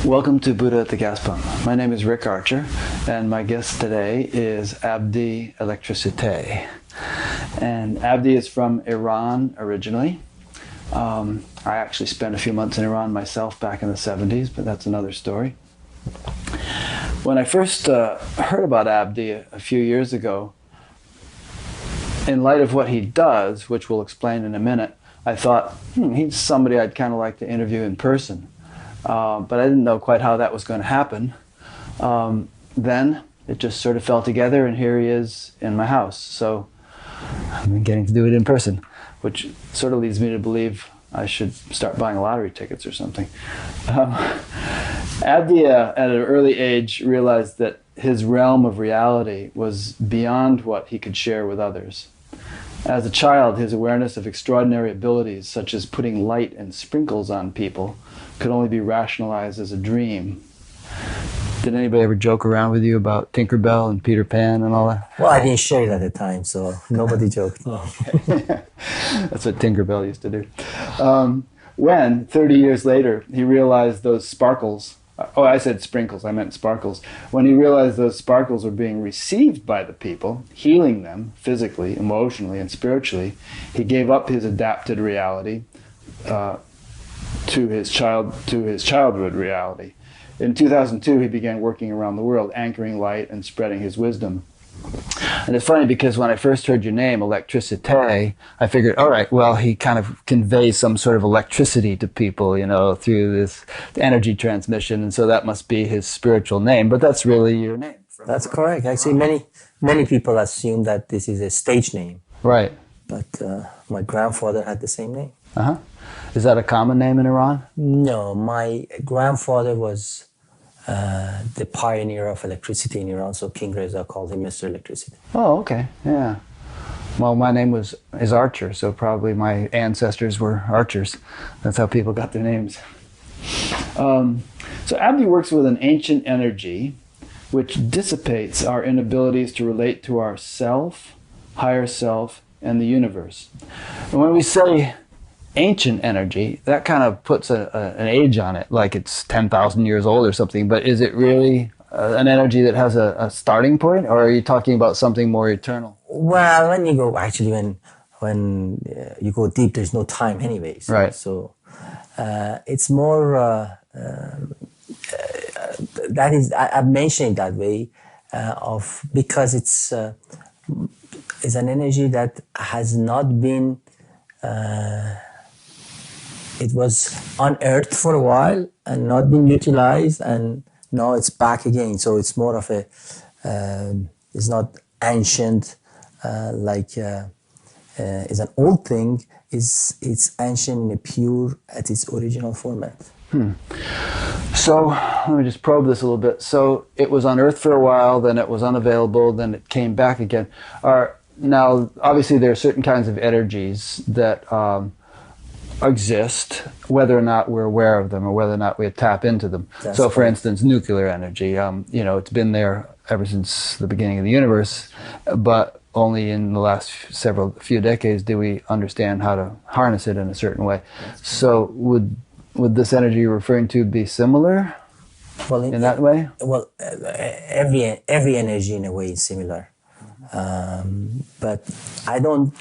Welcome to Buddha at the Gas Pump. My name is Rick Archer, and my guest today is Abdi Electricité. And Abdi is from Iran originally. I actually spent a few months in Iran myself back in the 70s, but that's another story. When I first heard about Abdi a few years ago, in light of what he does, which we'll explain in a minute, I thought, he's somebody I'd kind of like to interview in person. But I didn't know quite how that was going to happen. Then it just sort of fell together, and here he is in my house. So I'm getting to do it in person, which sort of leads me to believe I should start buying lottery tickets or something. Abdi, at an early age, realized that his realm of reality was beyond what he could share with others. As a child, his awareness of extraordinary abilities, such as putting light and sprinkles on people, could only be rationalized as a dream. Did anybody ever joke around with you about Tinkerbell and Peter Pan and all that? Well, I didn't share it at the time, so nobody joked. Okay. That's what Tinkerbell used to do. When, 30 years later, he realized those sparkles, I said sprinkles, I meant sparkles. When he realized those sparkles were being received by the people, healing them physically, emotionally, and spiritually, he gave up his adapted reality to his childhood reality. In 2002, he began working around the world, anchoring light and spreading his wisdom. And it's funny because when I first heard your name, Electricité, I figured, all right, well, he kind of conveys some sort of electricity to people, through this energy transmission, and so that must be his spiritual name. But that's really your name. That's correct. Actually, many people assume that this is a stage name. Right. But my grandfather had the same name. Uh-huh. Is that a common name in Iran? No, my grandfather was the pioneer of electricity in Iran, so King Reza called him Mr. Electricity. Oh, okay, yeah. Well, my name is Archer, so probably my ancestors were archers. That's how people got their names. So Abdi works with an ancient energy which dissipates our inabilities to relate to our self, higher self, and the universe. And when we say ancient energy, that kind of puts an age on it, like it's 10,000 years old or something, but is it really an energy that has a starting point, or are you talking about something more eternal? Well, when you go deep, there's no time anyways. Right. So it's more, that is, I'm mentioning it that way, because it's an energy that has not been, it was unearthed for a while and not been utilized, and now it's back again. So it's more of a, it's not ancient, it's an old thing. It's ancient in a pure, at its original format. So let me just probe this a little bit. So it was unearthed for a while, then it was unavailable, then it came back again. Now, obviously, there are certain kinds of energies that exist, whether or not we're aware of them or whether or not we tap into them. That's so, for instance, nuclear energy, it's been there ever since the beginning of the universe, but only in the last few decades do we understand how to harness it in a certain way. So, would this energy you're referring to be similar in that way? Well, every energy in a way is similar. But I don't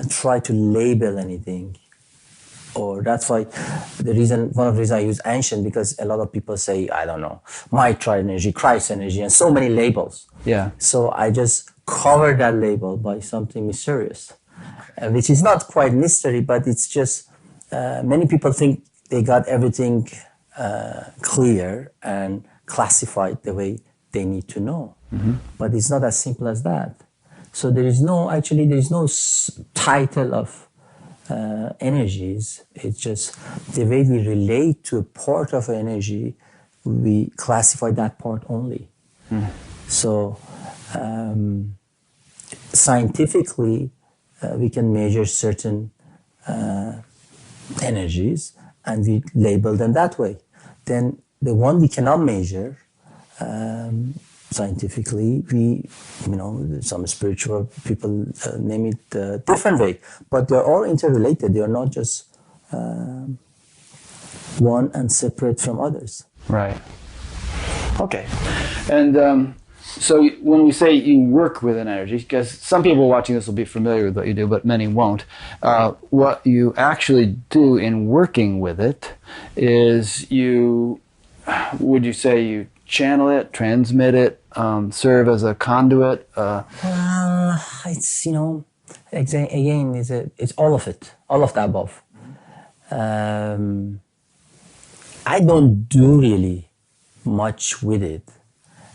try to label anything, or that's why one of the reasons I use ancient, because a lot of people say, I don't know, Mitra energy, Christ energy, and so many labels. Yeah. So I just cover that label by something mysterious, which is not quite mystery, but it's just, many people think they got everything clear and classified the way they need to know. Mm-hmm. But it's not as simple as that. So there is no title of energies. It's just the way we relate to a part of energy, we classify that part only. Mm. So scientifically, we can measure certain energies and we label them that way. Then the one we cannot measure, scientifically, some spiritual people name it different way, but they're all interrelated. They are not just one and separate from others. Right. Okay. And so when we say you work with an energy, because some people watching this will be familiar with what you do, but many won't, what you actually do in working with it is would you say you channel it, transmit it, serve as a conduit? It's, again, it's all of it, all of the above. I don't do really much with it.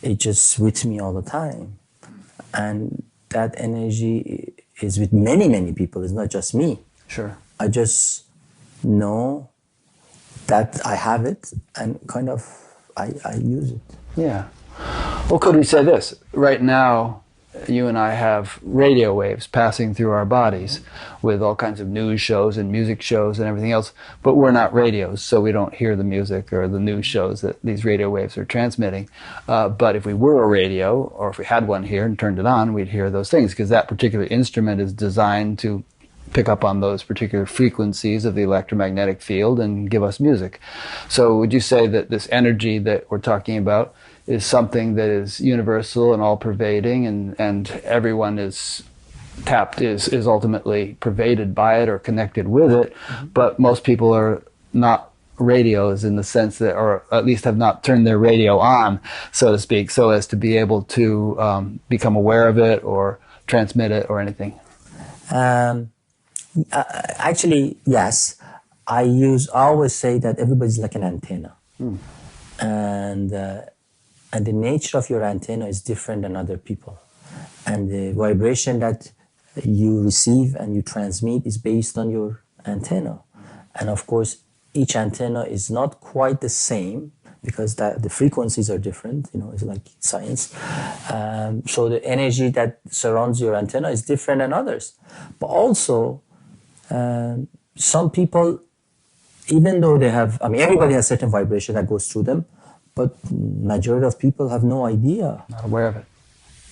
It's just with me all the time. And that energy is with many, many people. It's not just me. Sure. I just know that I have it and kind of I use it. Yeah. Well, could we say this? Right now, you and I have radio waves passing through our bodies with all kinds of news shows and music shows and everything else, but we're not radios, so we don't hear the music or the news shows that these radio waves are transmitting. But if we were a radio, or if we had one here and turned it on, we'd hear those things, because that particular instrument is designed to pick up on those particular frequencies of the electromagnetic field and give us music. So would you say that this energy that we're talking about is something that is universal and all-pervading, and everyone is ultimately pervaded by it or connected with it, but most people are not radios in the sense that, or at least have not turned their radio on, so to speak, so as to be able to become aware of it or transmit it or anything? Actually, yes. I always say that everybody's like an antenna. And the nature of your antenna is different than other people. And the vibration that you receive and you transmit is based on your antenna. And of course, each antenna is not quite the same because the frequencies are different, it's like science. So the energy that surrounds your antenna is different than others. But also, some people, even though everybody has certain vibration that goes through them, but majority of people have no idea. Not aware of it.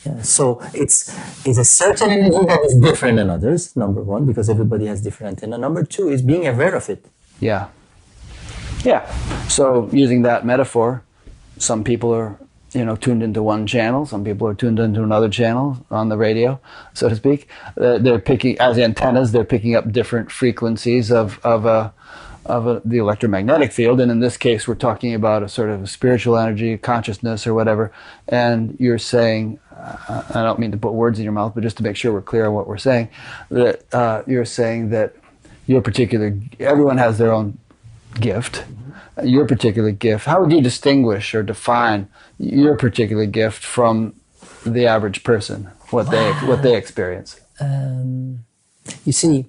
Yeah, so it's a certain energy that is different than others, number one, because everybody has different antenna. Number two is being aware of it. Yeah. Yeah. So using that metaphor, some people are, tuned into one channel. Some people are tuned into another channel on the radio, so to speak. They're picking, as antennas, they're picking up different frequencies of the electromagnetic field, and in this case we're talking about a sort of a spiritual energy, consciousness or whatever, and you're saying, I don't mean to put words in your mouth, but just to make sure we're clear on what we're saying, that you're saying that everyone has their own gift, your particular gift. How would you distinguish or define your particular gift from the average person, what they experience? You see,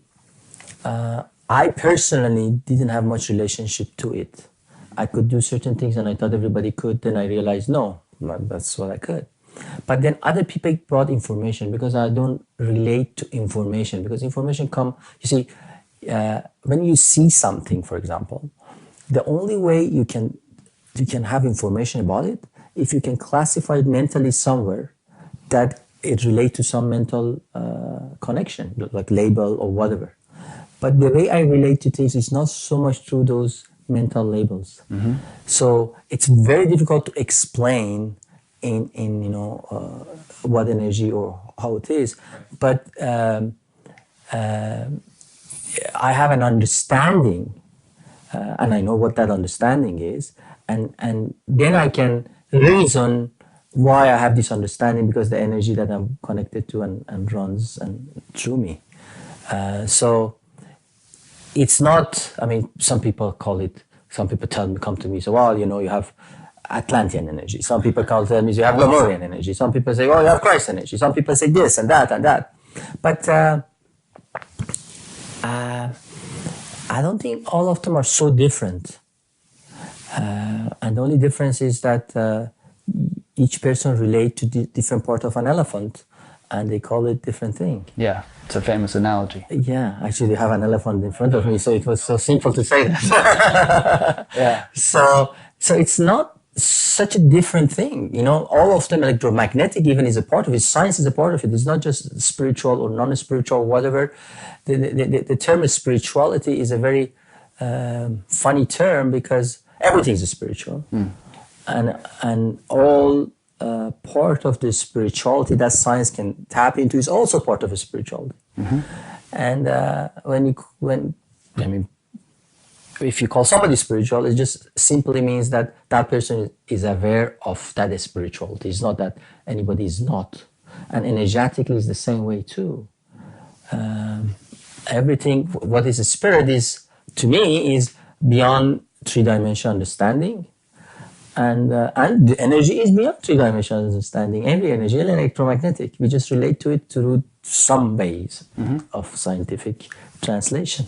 I personally didn't have much relationship to it. I could do certain things and I thought everybody could, then I realized, no, that's what I could. But then other people brought information because I don't relate to information, because information when you see something, for example, the only way you can have information about it, if you can classify it mentally somewhere that it relates to some mental connection, like label or whatever. But the way I relate to things is not so much through those mental labels. So it's very difficult to explain in what energy or how it is. But I have an understanding, and I know what that understanding is, and then I can reason why I have this understanding, because the energy that I'm connected to and runs and through me. So it's not, some people come to me, so, well, you have Atlantean energy. Some people tell me you have Lemurian energy. Some people say, oh, you have Christ energy. Some people say this and that and that. But I don't think all of them are so different. And the only difference is that each person relates to different part of an elephant, and they call it different thing. Yeah, it's a famous analogy. Yeah, actually, they have an elephant in front of me, so it was so simple to say that. Yeah. So it's not such a different thing. All of them, electromagnetic even is a part of it. Science is a part of it. It's not just spiritual or non-spiritual, whatever. The term spirituality is a very funny term because everything is spiritual, and all part of the spirituality that science can tap into is also part of a spirituality. And if you call somebody spiritual, it just simply means that that person is aware of that spirituality. It's not that anybody is not. And energetically is the same way too. Everything, what is a spirit is, to me, is beyond three-dimensional understanding. And the energy is beyond three-dimensional understanding. Every energy is electromagnetic. We just relate to it through some ways of scientific translation.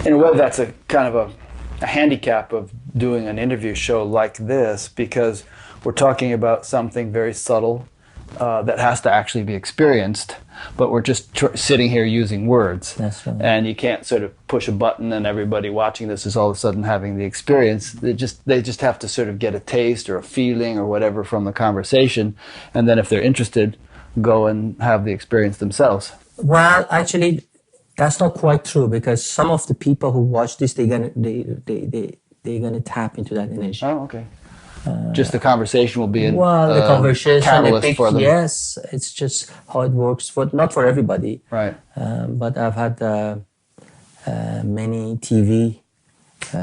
In a way, that's a kind of a handicap of doing an interview show like this, because we're talking about something very subtle that has to actually be experienced, but we're just sitting here using words. That's right. And you can't sort of push a button and everybody watching this is all of a sudden having the experience. They just have to sort of get a taste or a feeling or whatever from the conversation, and then if they're interested, go and have the experience themselves. Well, actually, that's not quite true, because some of the people who watch this, they're gonna tap into that energy. Oh, okay. Just the conversation will be a the conversation, catalyst for them. Yes, it's just how it works. Not for everybody. Right. But I've had many TV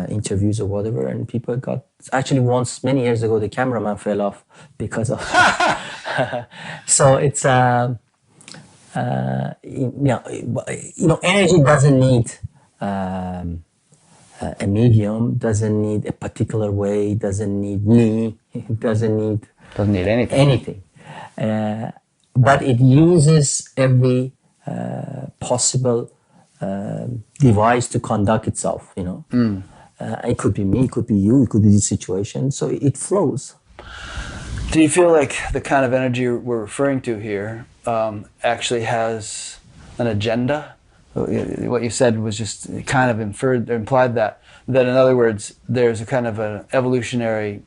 interviews or whatever, and people got. Actually, once many years ago, the cameraman fell off because of. So it's energy doesn't need. A medium, doesn't need a particular way, doesn't need me, doesn't need anything. But it uses every possible device to conduct itself, It could be me, it could be you, it could be this situation, so it flows. Do you feel like the kind of energy we're referring to here actually has an agenda? What you said was just kind of implied that in other words, there's a kind of an evolutionary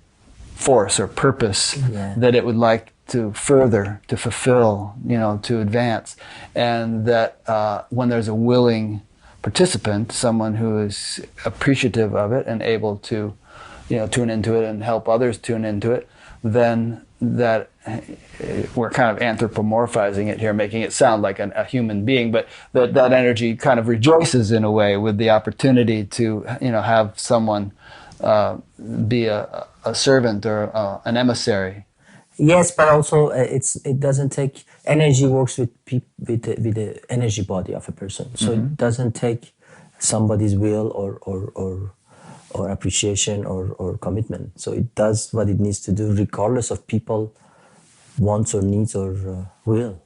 force or purpose that it would like to further, to fulfill, to advance, and that when there's a willing participant, someone who is appreciative of it and able to, tune into it and help others tune into it, then that we're kind of anthropomorphizing it here, making it sound like a human being, but that energy kind of rejoices in a way with the opportunity to, have someone be a servant or an emissary. Yes, but also it doesn't take energy works with the energy body of a person, so it doesn't take somebody's will or appreciation or commitment. So it does what it needs to do, regardless of people wants or needs or will.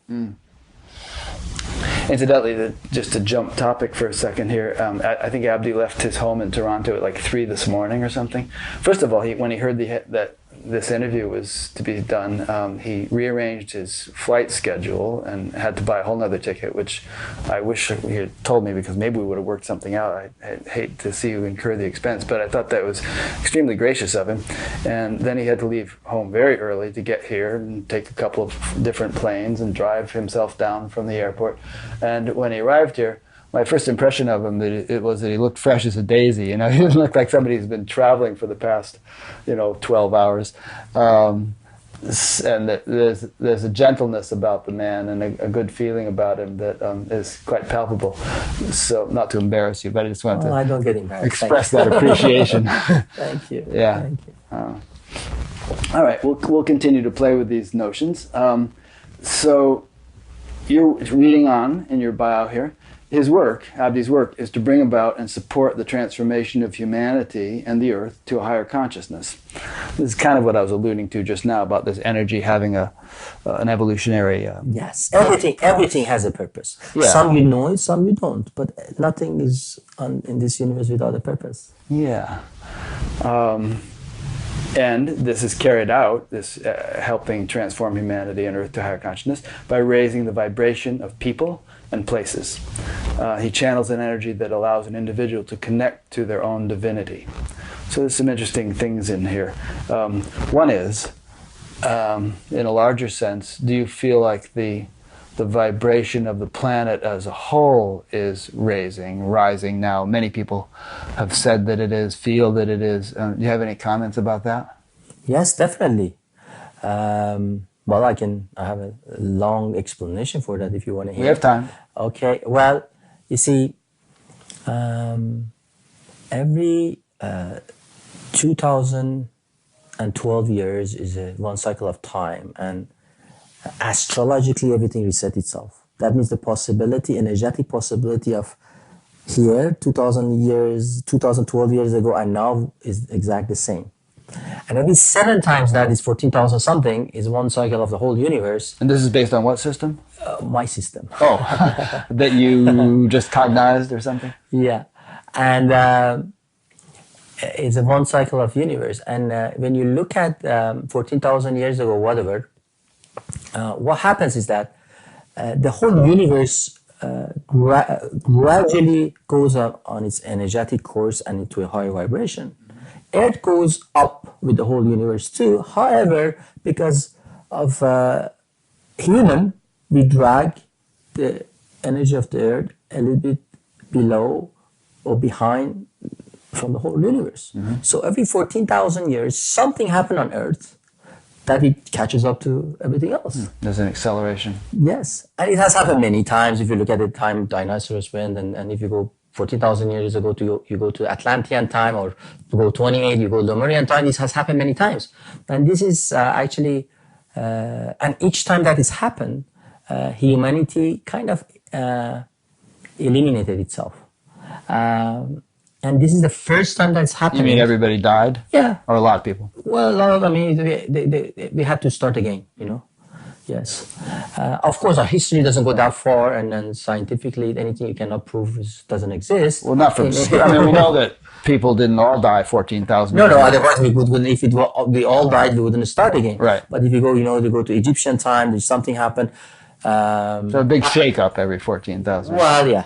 Incidentally, just to jump topic for a second here, I think Abdi left his home in Toronto at like 3 this morning or something. First of all, when he heard that this interview was to be done, he rearranged his flight schedule and had to buy a whole nother ticket, which I wish he had told me, because maybe we would have worked something out. I hate to see you incur the expense, but I thought that was extremely gracious of him. And then he had to leave home very early to get here and take a couple of different planes and drive himself down from the airport. And when he arrived here, my first impression of him was that he looked fresh as a daisy. He didn't look like somebody who's been traveling for the past, 12 hours. And that there's a gentleness about the man and a good feeling about him that is quite palpable. So, not to embarrass you, but I just wanted to I don't get embarrassed. express that appreciation. Thank you. Yeah. Thank you. All right, we'll continue to play with these notions. So, you're reading on in your bio here. His work, Abdi's work, is to bring about and support the transformation of humanity and the earth to a higher consciousness. This is kind of what I was alluding to just now about this energy having an evolutionary... Yes, everything has a purpose. Yeah. Some you know it, some you don't, but nothing is in this universe without a purpose. Yeah. And this is carried out, this helping transform humanity and earth to higher consciousness, by raising the vibration of people and places. He channels an energy that allows an individual to connect to their own divinity. So there's some interesting things in here. One is, in a larger sense, do you feel like the the vibration of the planet as a whole is rising now. Many people have said that it is, feel that it is. Do you have any comments about that? Yes, definitely. Well, I have a long explanation for that if you want to hear. We have time. Okay. Well, you see, every 2012 years is one cycle of time, and astrologically everything resets itself. That means the possibility, energetic possibility of here 2012 years ago and now is exactly the same. And every 7 times that is 14,000 something is one cycle of the whole universe. And this is based on what system? My system. Oh, that you just cognized or something? Yeah. And it's a one cycle of universe. And when you look at 14,000 years ago, whatever, what happens is that the whole universe gradually goes up on its energetic course and into a higher vibration. Earth goes up with the whole universe too. However, because of human, we drag the energy of the Earth a little bit below or behind from the whole universe. Mm-hmm. So every 14,000 years, something happened on Earth that it catches up to everything else. There's an acceleration. Yes, and it has happened many times. If you look at the time dinosaurs went, and if you go 14,000 years ago you go to Atlantean time, or you go 28, you go Lemurian time. This has happened many times, and this is actually, and each time that has happened, humanity kind of eliminated itself. And this is the first time that's happened. You mean everybody died? Yeah. Or a lot of people? Well, a lot of them, we had to start again, you know. Yes. Of course, our history doesn't go that far, and then scientifically, anything you cannot prove doesn't exist. Well, not from... I mean, we know that people didn't all die 14,000 years No, ago. otherwise we all died, we wouldn't start again. Right. But if you go, you go to Egyptian time, there's something happened. So a big shake-up every 14,000. Well, yeah.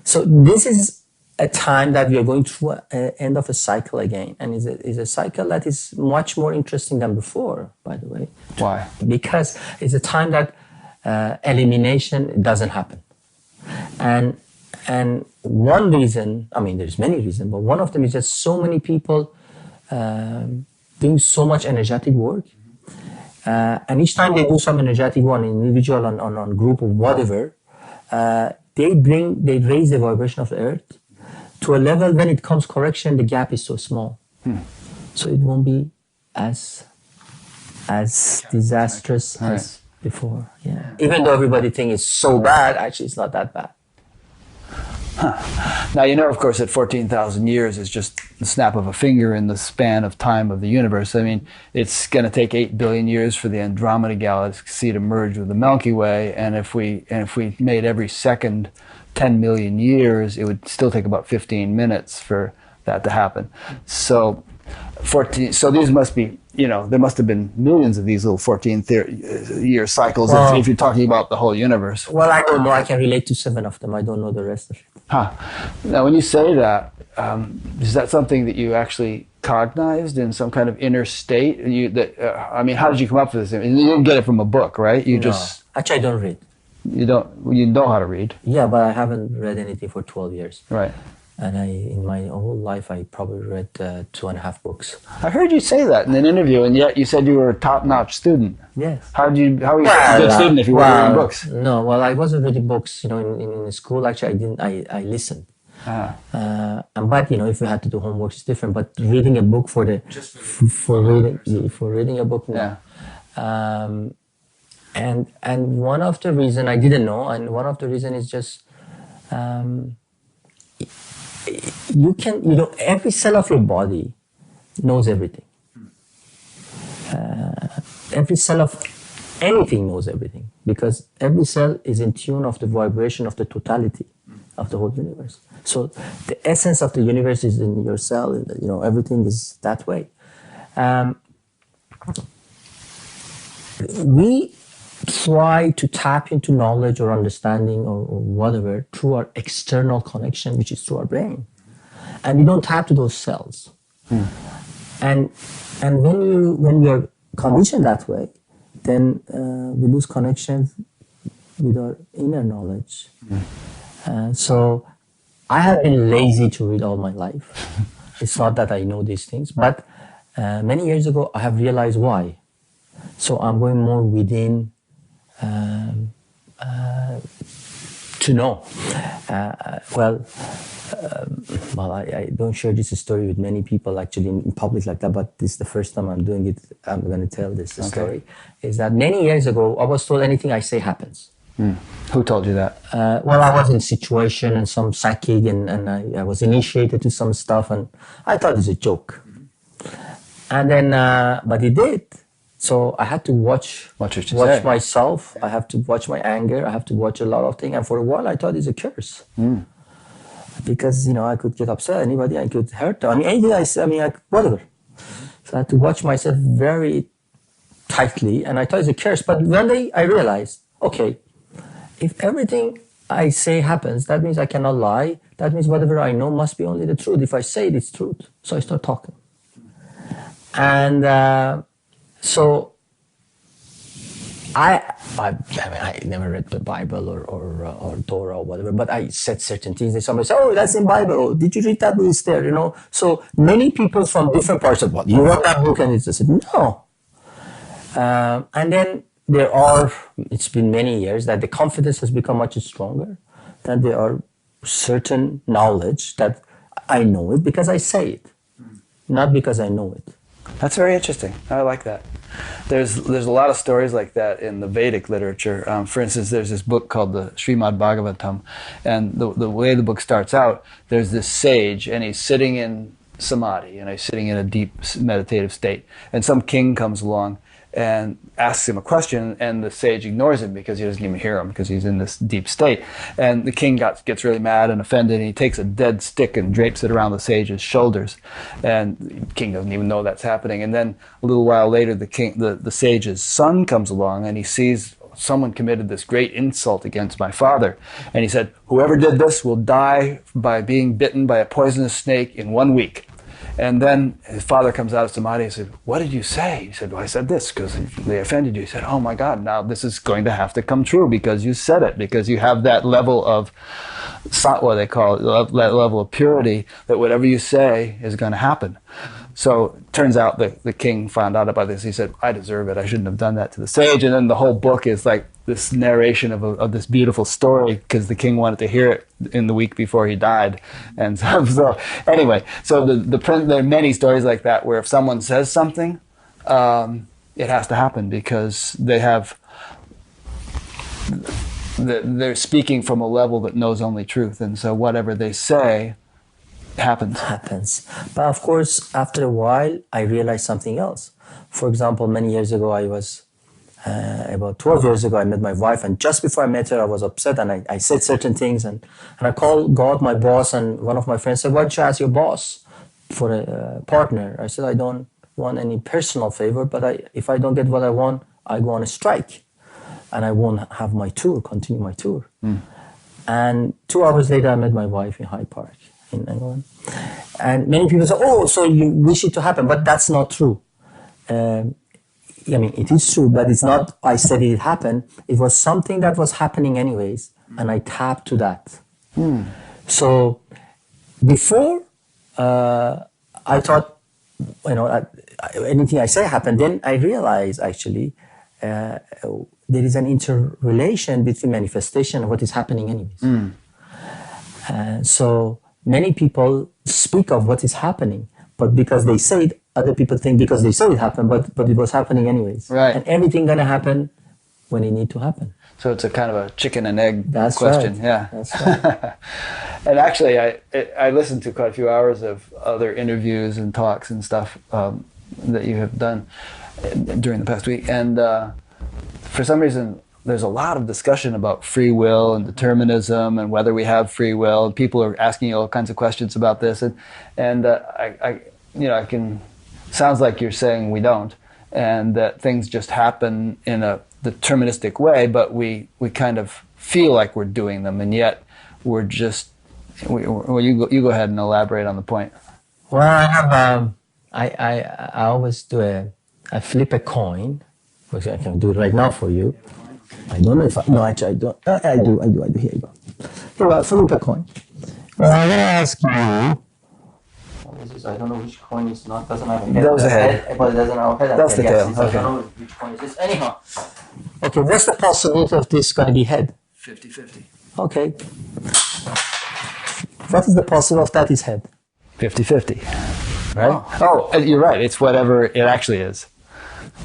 So this is a time that we are going through an end of a cycle again, and is a cycle that is much more interesting than before, by the way. Why? Because it's a time that elimination doesn't happen, and one reason, I mean, there's many reasons, but one of them is just so many people doing so much energetic work, and each time they do some energetic work, an individual, on group or whatever, they raise the vibration of the Earth to a level when it comes correction, the gap is so small. So it won't be as disastrous as before. Yeah. Even though everybody thinks it's so bad, actually it's not that bad. Now, you know, of course, that 14,000 years is just the snap of a finger in the span of time of the universe. I mean, it's going to take 8 billion years for the Andromeda Galaxy to merge with the Milky Way, and if we made every second 10 million years, it would still take about 15 minutes for that to happen. So these must be, you know, there must have been millions of these little 14-year cycles, if you're talking about the whole universe. Well, I don't know. I can relate to 7 of them. I don't know the rest of it. Now, when you say that, is that something that you actually cognized in some kind of inner state? I mean, how did you come up with this? You didn't get it from a book, right? Actually, I don't read. You know how to read? Yeah, but I haven't read anything for 12 years. Right. And in my whole life, I probably read 2.5 books. I heard you say that in an interview, and yet you said you were a top-notch student. Yes. How are you a good student if you weren't reading books? No, well, I wasn't reading books. You know, in school, actually, I listened. But you know, if you had to do homework, it's different. But reading a book for reading a book, no. Yeah. And one of the reason I didn't know, and one of the reason is just every cell of your body knows everything. Every cell of anything knows everything, because every cell is in tune of the vibration of the totality of the whole universe. So the essence of the universe is in your cell. You know, everything is that way. We try to tap into knowledge or understanding or whatever through our external connection, which is through our brain, and we don't tap to those cells. And when we are conditioned that way, then we lose connection with our inner knowledge. So I have been lazy to read all my life. It's not that I know these things, but many years ago I have realized why. So I'm going more within to know. I don't share this story with many people actually in public like that, but this is the first time I'm doing it. I'm going to tell this story. Is that many years ago I was told anything I say happens. Who told you that? I was in a situation and some psychic and I was initiated to some stuff and I thought it was a joke. And then, but it did. So I had to watch myself. I have to watch my anger. I have to watch a lot of things. And for a while I thought it's a curse. Because, I could get upset. Anybody, I could hurt them. I mean, anything I say, whatever. So I had to watch myself very tightly and I thought it's a curse. But one day I realized, okay, if everything I say happens, that means I cannot lie. That means whatever I know must be only the truth. If I say it, it's truth. So I start talking. And so I never read the Bible or Torah or whatever, but I said certain things. And somebody said, "Oh, that's in Bible. Oh, did you read that? It's there." So many people from different parts of the world. You wrote that book, and it's said no. And then it's been many years that the confidence has become much stronger, that there are certain knowledge that I know it because I say it, not because I know it. That's very interesting. I like that. There's a lot of stories like that in the Vedic literature. For instance, there's this book called the Srimad Bhagavatam, and the way the book starts out, there's this sage, and he's sitting in samadhi, and he's sitting in a deep meditative state, and some king comes along and asks him a question, and the sage ignores him because he doesn't even hear him because he's in this deep state. And the king gets really mad and offended, and he takes a dead stick and drapes it around the sage's shoulders. And the king doesn't even know that's happening. And then a little while later, the sage's son comes along, and he sees someone committed this great insult against my father. And he said, "Whoever did this will die by being bitten by a poisonous snake in 1 week." And then his father comes out of samadhi and said, "What did you say?" He said, "Well, I said this because they offended you." He said, "Oh my God, now this is going to have to come true because you said it, because you have that level of sattva, they call it, that level of purity, that whatever you say is going to happen." So it turns out the king found out about this. He said, "I deserve it. I shouldn't have done that to the sage." And then the whole book is like this narration of this beautiful story because the king wanted to hear it in the week before he died. And so anyway, so there are many stories like that where if someone says something, it has to happen because they're speaking from a level that knows only truth. And so whatever they say happens. But of course, after a while, I realized something else. For example, many years ago, I was about 12 years ago, I met my wife, and just before I met her, I was upset, and I said certain things, and I called God, my boss, and one of my friends said, "Why don't you ask your boss for a partner?" I said, "I don't want any personal favor, but if I don't get what I want, I go on a strike, and I won't have continue my tour." And 2 hours later, I met my wife in Hyde Park in England. And many people say, "Oh, so you wish it to happen," but that's not true. It is true, but it's not I said it happened. It was something that was happening anyways, and I tapped to that. So before, I thought, anything I say happened. Then I realized actually there is an interrelation between manifestation and what is happening anyways. So many people speak of what is happening, but because they say it, other people think because they say it happened, but it was happening anyways. Right. And everything gonna happen when it need to happen. So it's a kind of a chicken and egg That's question. Right. Yeah. That's right. And actually, I listened to quite a few hours of other interviews and talks and stuff that you have done during the past week. And for some reason, there's a lot of discussion about free will and determinism and whether we have free will. And people are asking you all kinds of questions about this. And I can... Sounds like you're saying we don't, and that things just happen in a deterministic way, but we kind of feel like we're doing them, and yet we're just... you go ahead and elaborate on the point. Well, I have... I always do I flip a coin, which I can do it right now for you. I don't know if no, actually I don't. I do. Here you go. Here, flip a coin. Well, I'm going to ask you. What is this? I don't know which coin is not. Doesn't have a head. That was the head. But it doesn't have a head. That's the tail. I don't know which coin is this. Anyhow. Okay, what's the possibility of this going to be head? 50-50. Okay. What is the possibility of that is head? 50-50. Right? Oh, you're right. It's whatever it actually is.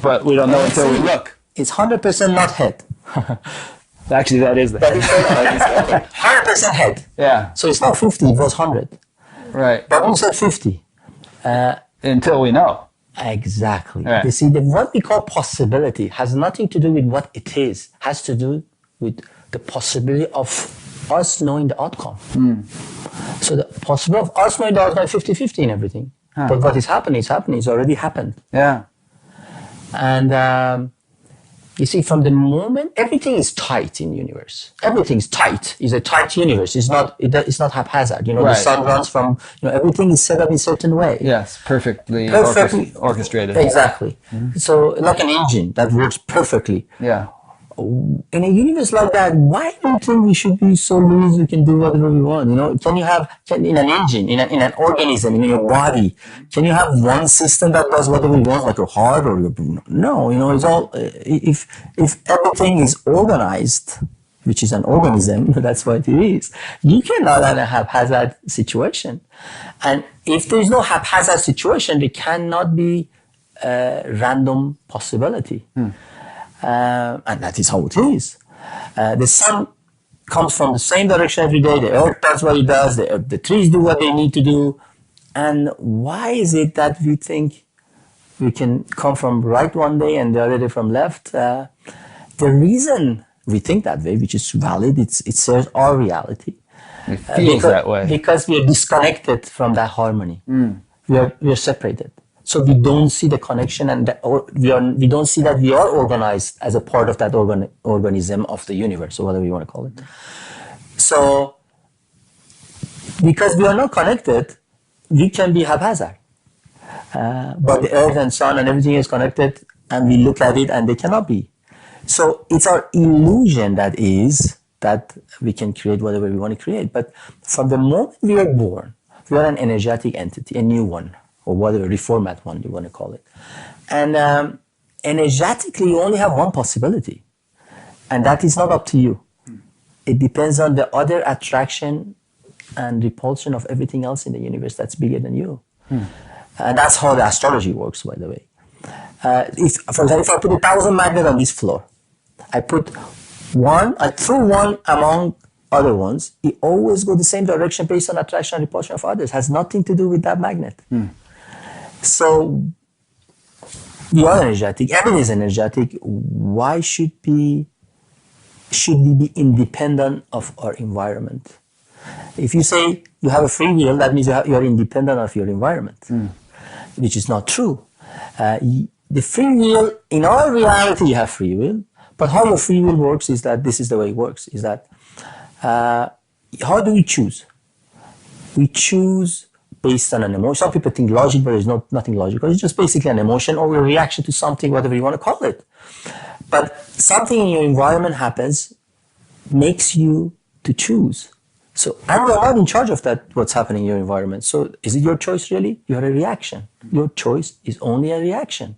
But we don't know until we look. It's 100% not head. Actually, that is the head. 100% head. Yeah. So it's not 50, it was 100. Right. But also 50. Until we know. Exactly. Right. You see, what we call possibility has nothing to do with what it is. Has to do with the possibility of us knowing the outcome. So the possibility of us knowing the outcome is 50-50 in everything. But what is happening is happening. It's already happened. Yeah. And you see, from the moment everything is tight in the universe, everything's tight. It's a tight universe. It's not haphazard. You know, Right. the sun runs from. You know, everything is set up in a certain way. Yes, perfectly orchestrated. Exactly. So like an engine that works perfectly. Yeah. In a universe like that, why do you think we should be so loose we can do whatever we want? You know, in an engine, in an organism, in your body, can you have one system that does whatever you want, like your heart or your brain? No, you know, it's all, if everything is organized, which is an organism, that's what it is, you cannot have a haphazard situation. And if there is no haphazard situation, there cannot be a random possibility. And that is how it is. The sun comes from the same direction every day. The earth does what it does. The trees do what they need to do. And why is it that we think we can come from right one day and the other day from left? The reason we think that way, which is valid, it serves our reality. It feels that way. Because we are disconnected from that harmony. We are separated. So we don't see the connection, and we don't see that we are organized as a part of that organism of the universe, or whatever you want to call it. So, because we are not connected, we can be haphazard. But the earth and sun and everything is connected, and we look at it and they cannot be. So it's our illusion that we can create whatever we want to create. But from the moment we are born, we are an energetic entity, a new one, or whatever, reformat one you want to call it. And energetically, you only have one possibility. And that is not up to you. It depends on the other attraction and repulsion of everything else in the universe that's bigger than you. And that's how the astrology works, by the way. For example, if I put 1,000 magnets on this floor, I threw one among other ones, it always go the same direction based on attraction and repulsion of others. It has nothing to do with that magnet. So we are energetic. Everything is energetic. Why should we be independent of our environment? If you say you have a free will, that means you are independent of your environment, which is not true. The free will, in our reality, you have free will. But how your free will works is that this is the way it works, is that how do we choose? We choose based on an emotion. Some people think logic, but there's nothing logical. It's just basically an emotion or a reaction to something, whatever you want to call it. But something in your environment happens, makes you to choose. So I'm not in charge of that, what's happening in your environment. So is it your choice really? You are a reaction. Your choice is only a reaction.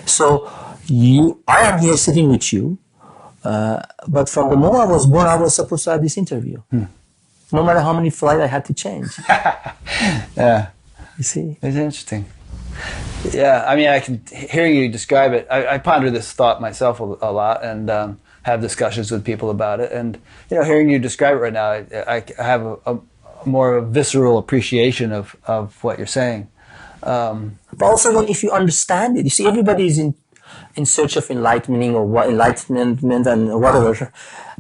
So I am here sitting with you, but from the moment I was born, I was supposed to have this interview. No matter how many flights I had to change. Yeah. You see? It's interesting. Yeah, I mean, hearing you describe it, I ponder this thought myself a lot and have discussions with people about it. And, hearing you describe it right now, I have a more visceral appreciation of what you're saying. But also, if you understand it, you see, everybody is in search of enlightenment and whatever.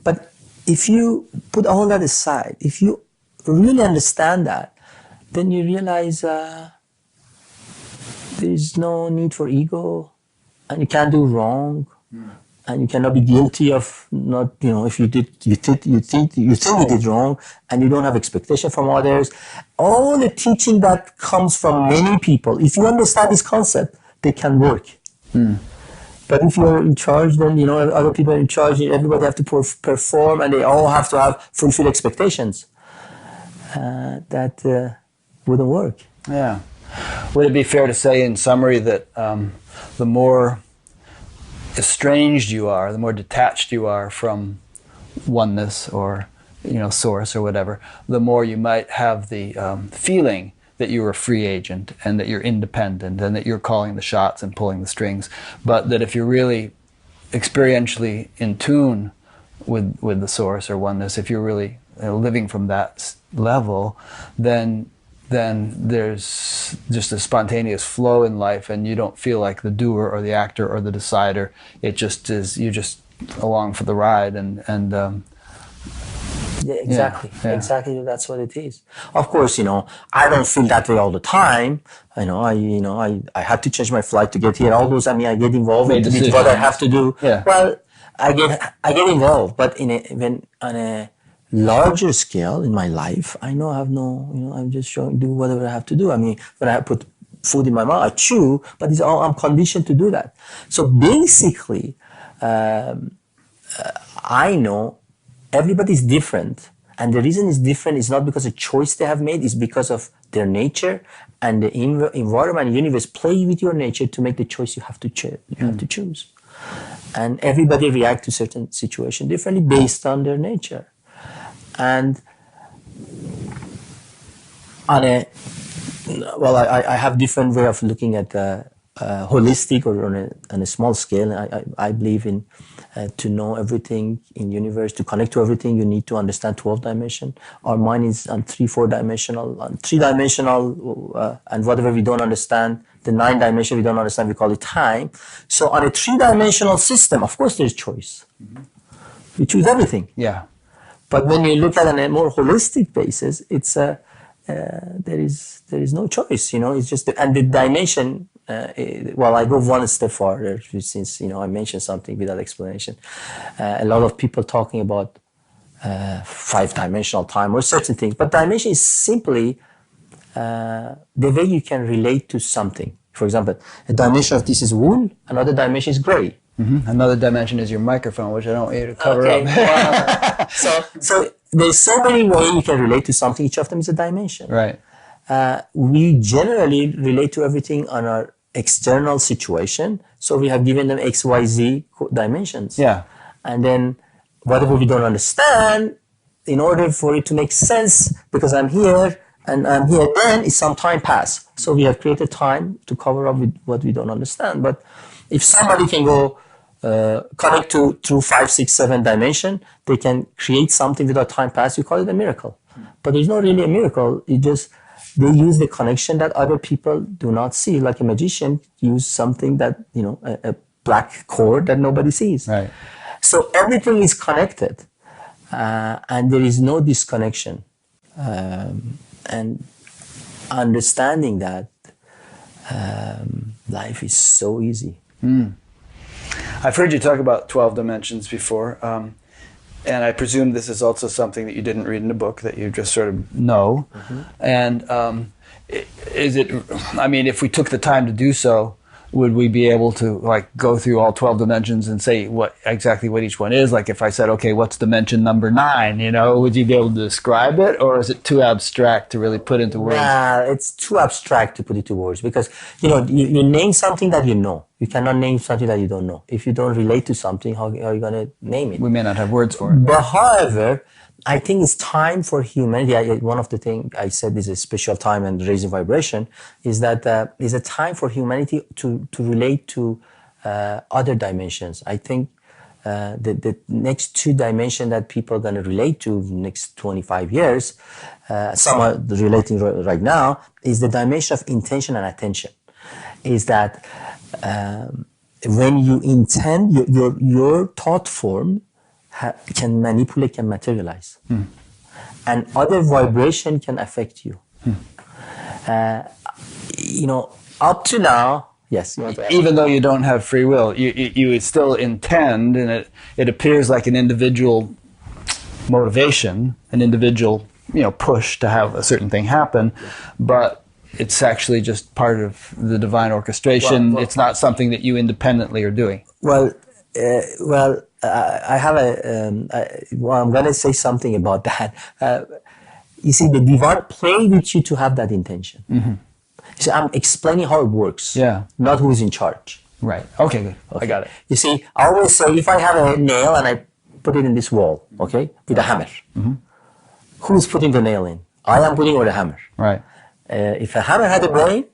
But if you put all that aside, if you really understand that, then you realize there is no need for ego, and you can't do wrong, and you cannot be guilty of not, if you think you did wrong, and you don't have expectation from others. All the teaching that comes from many people, if you understand this concept, they can work. But if you're in charge, then, other people are in charge, everybody have to perform, and they all have to have fulfill expectations. That wouldn't work. Yeah. Would it be fair to say, in summary, that the more estranged you are, the more detached you are from oneness or source or whatever, the more you might have the feeling that you're a free agent and that you're independent and that you're calling the shots and pulling the strings, but that if you're really experientially in tune with the source or oneness, if you're really living from that level, then there's just a spontaneous flow in life, and you don't feel like the doer or the actor or the decider. It just is, you're just along for the ride, and yeah, exactly. Yeah. Exactly, that's what it is. Of course, I don't feel that way all the time. I had to change my flight to get here. All those, I get involved with what I have to do. Yeah. Well, I get involved, but when on a larger scale in my life, I know I have no, I'm just do whatever I have to do. When I put food in my mouth, I chew, but it's all, I'm conditioned to do that. So basically, I know everybody's different, and the reason it's different is not because of choice they have made, it's because of their nature, and the environment and universe play with your nature to make the choice you have to choose. And everybody reacts to certain situation differently based on their nature. And I have different way of looking at holistic or on a small scale. I believe in to know everything in universe, to connect to everything, you need to understand 12 dimension. Our mind is on 3-4 dimensional, on 3 dimensional, and whatever we don't understand, the 9 dimension we don't understand, we call it time. So on a 3-dimensional system, of course there's choice. Mm-hmm. We choose everything. Yeah. But when you look at it on a more holistic basis, it's there is no choice. It's just and the dimension. I go one step farther, since I mentioned something without explanation. A lot of people talking about 5-dimensional time or certain things, but dimension is simply the way you can relate to something. For example, a dimension of this is wool, another dimension is gray. Mm-hmm. Another dimension is your microphone, which I don't want you to cover up. Wow. So there's so many ways you can relate to something. Each of them is a dimension. Right. We generally relate to everything on our external situation. So we have given them X, Y, Z dimensions. Yeah. And then whatever we don't understand, in order for it to make sense, because I'm here and I'm here then, is some time pass. So we have created time to cover up with what we don't understand. But if somebody can go connect through 5, 6, 7 dimension, they can create something without time pass. You call it a miracle. But there's not really a miracle. They use the connection that other people do not see. Like a magician use something that, a black cord that nobody sees. Right. So everything is connected, and there is no disconnection. And understanding that, life is so easy. Mm. I've heard you talk about 12 dimensions before, and I presume this is also something that you didn't read in a book, that you just sort of know. Mm-hmm. And if we took the time to do so, would we be able to go through all 12 dimensions and say exactly what each one is? Like if I said, okay, what's dimension number 9, would you be able to describe it, or is it too abstract to really put into words? It's too abstract to put into words, because, you name something that you know. You cannot name something that you don't know. If you don't relate to something, how are you going to name it? We may not have words for it. But however, I think it's time for humanity. One of the things I said is a special time and raising vibration, is that is a time for humanity to relate to other dimensions. I think the next 2 dimensions that people are going to relate to next 25 years, some are relating right now, is the dimension of intention and attention. Is that when you intend, your thought form can manipulate, can materialize. Hmm. And other vibration can affect you. Up to now, yes. Even though you don't have free will, you would still intend, and it appears like an individual motivation, an individual push to have a certain thing happen, but it's actually just part of the divine orchestration. It's not something that you independently are doing. Well, I have well, I'm going to say something about that. You see, the divine play with you to have that intention. Mm-hmm. So I'm explaining how it works, Yeah. not who's in charge. Right. Okay, good. I got it. You see, I always say if I have a nail and I put it in this wall, okay, with a hammer, who's putting the nail in? I am putting, or the hammer? Right. If a hammer had a brain,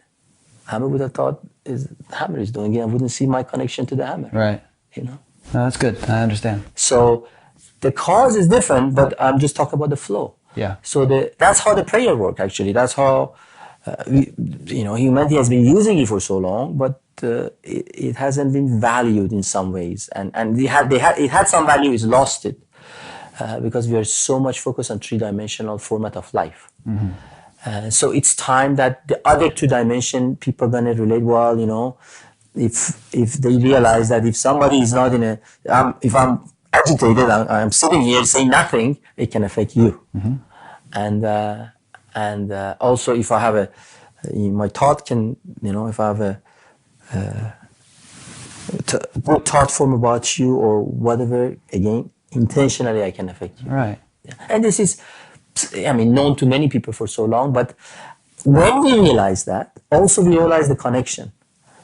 hammer would have thought is hammer is doing it. I wouldn't see my connection to the hammer. Right. You know. No, that's good. I understand. So the cause is different, but I'm just talking about the flow. Yeah. So that's how the prayer works. Actually, that's how humanity has been using it for so long, but it hasn't been valued in some ways, and it had some value, it's lost it because we are so much focused on three-dimensional format of life. So it's time that the other two-dimension people are gonna relate. Well, if they realize that if somebody is not if I'm agitated, I'm sitting here saying nothing, it can affect you. And also if I have my thought can, if I have a good thought form about you or whatever, again, intentionally I can affect you. Right. Yeah. And this is, known to many people for so long, but when we realize that, also we realize the connection.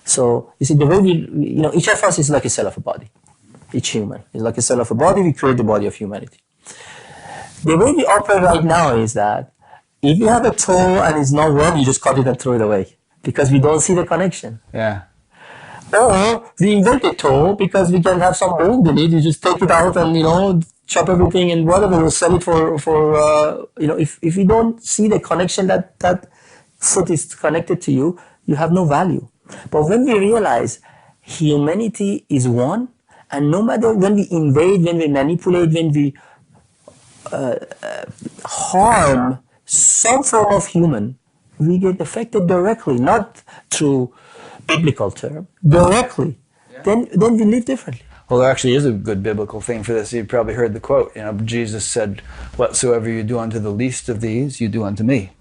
So you see, the way each of us is like a cell of a body. Each human is like a cell of a body. We create the body of humanity. The way we operate right now is that if you have a toe and it's not well, you just cut it and throw it away because we don't see the connection. Yeah. Or we invent a toe because we can have some mold in it. You just take it out and chop everything and whatever. We'll sell it for if you don't see the connection that foot is connected to you, you have no value. But when we realize humanity is one, and no matter when we invade, when we manipulate, when we harm some form of human, we get affected directly, not through biblical term, directly. Yeah. Then we live differently. Well, there actually is a good biblical thing for this. You've probably heard the quote. Jesus said, "Whatsoever you do unto the least of these, you do unto me."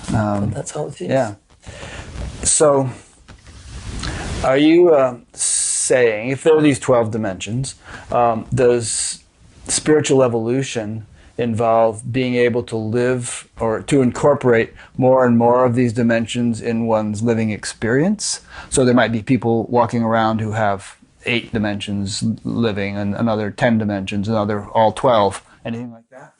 That's how it is. Yeah. So, are you saying, if there are these 12 dimensions, does spiritual evolution involve being able to live or to incorporate more and more of these dimensions in one's living experience? So there might be people walking around who have 8 dimensions living and another 10 dimensions, another all 12. Anything like that?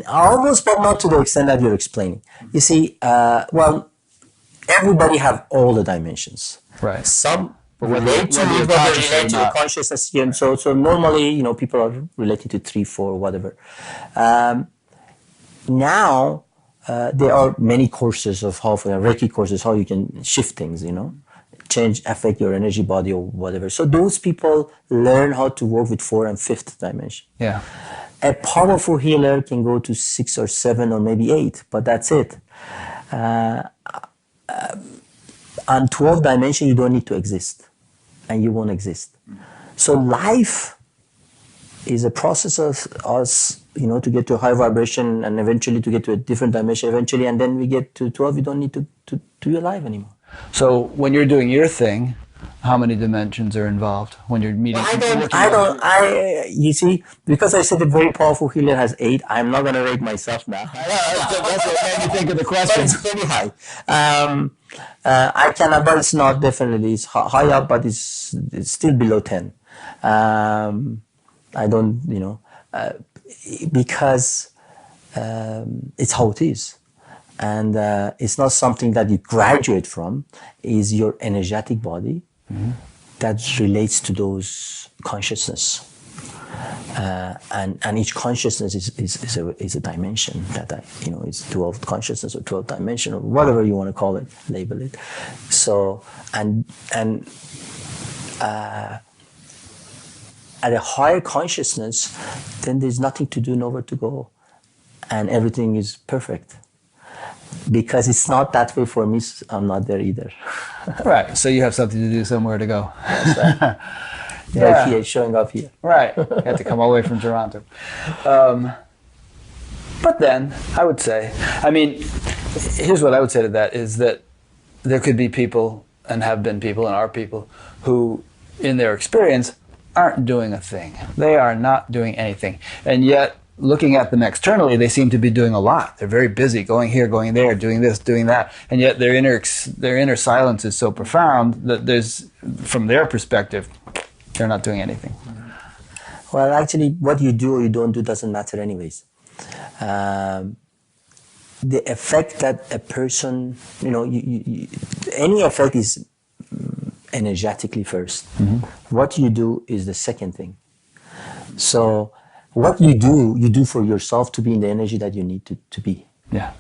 Almost, but not to the extent that you're explaining. You see, everybody have all the dimensions. Right. Some relate to consciousness, and so normally, people are related to 3, 4, whatever. Now, there are many courses of Reiki courses, how you can shift things, change, affect your energy body or whatever. So those people learn how to work with 4th and 5th dimension. Yeah. A powerful healer can go to 6 or 7 or maybe 8, but that's it. On 12th dimension, you don't need to exist, and you won't exist. So life is a process of us, to get to a high vibration and eventually to get to a different dimension eventually, and then we get to 12, you don't need to be alive anymore. So when you're doing your thing, how many dimensions are involved when you're meeting? You see, because I said a very powerful healer has 8, I'm not going to rate myself now. That's what made me think of the question. But it's very high. I cannot, but it's not definitely, it's high up, but it's still below 10. I don't, because it's how it is. And it's not something that you graduate from, is your energetic body that relates to those consciousness. And each consciousness is a dimension that is 12 consciousness or 12 dimension or whatever you want to call it, label it. So at a higher consciousness, then there's nothing to do, nowhere to go, and everything is perfect. Because it's not that way for me, I'm not there either. Right. So you have something to do, somewhere to go. That's right. Like here, showing up here. Right. You have to come all the way from Toronto. But then, I would say, here's what I would say to that, is that there could be people, and have been people, and are people, who in their experience, aren't doing a thing. They are not doing anything. And yet, looking at them externally, they seem to be doing a lot. They're very busy, going here, going there, doing this, doing that. And yet their inner silence is so profound that from their perspective, they're not doing anything. Well, actually, what you do or you don't do doesn't matter anyways. The effect that a person, any effect is energetically first. Mm-hmm. What you do is the second thing. So what you do for yourself to be in the energy that you need to be. Yeah.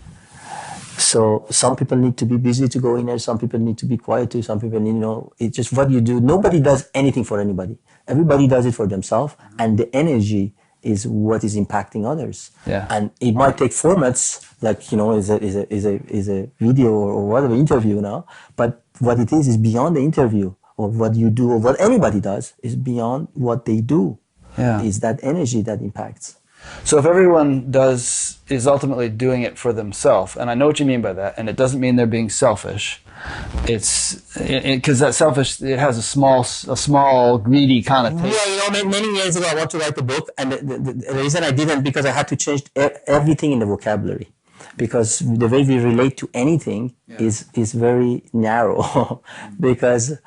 So some people need to be busy to go in there. Some people need to be quiet too. Some people need, it's just what you do. Nobody does anything for anybody. Everybody does it for themselves. And the energy is what is impacting others. Yeah. And it might take formats like, is a video or whatever interview now. But what it is beyond the interview or what you do or what anybody does is beyond what they do. Yeah. Is that energy that impacts. So if everyone is ultimately doing it for themselves, and I know what you mean by that, and it doesn't mean they're being selfish. It's because that selfish, it has a small greedy connotation. Yeah, many years ago I wanted to write a book, and the reason I didn't because I had to change everything in the vocabulary, because the way we relate to anything is very narrow. Because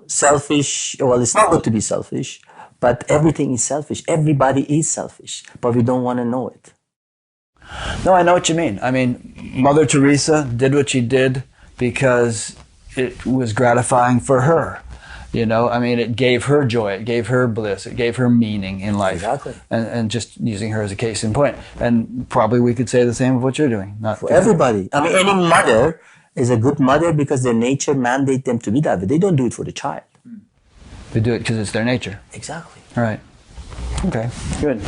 selfish. Well, it's not good to be selfish. But everything is selfish. Everybody is selfish, but we don't want to know it. No, I know what you mean. I mean, Mother Teresa did what she did because it was gratifying for her. I mean, it gave her joy, it gave her bliss, it gave her meaning in life. Exactly. And just using her as a case in point. And probably we could say the same of what you're doing. Not for everybody. I mean, any mother is a good mother because their nature mandates them to be that way. They don't do it for the child. They do it because it's their nature. Exactly. All right. Okay, good.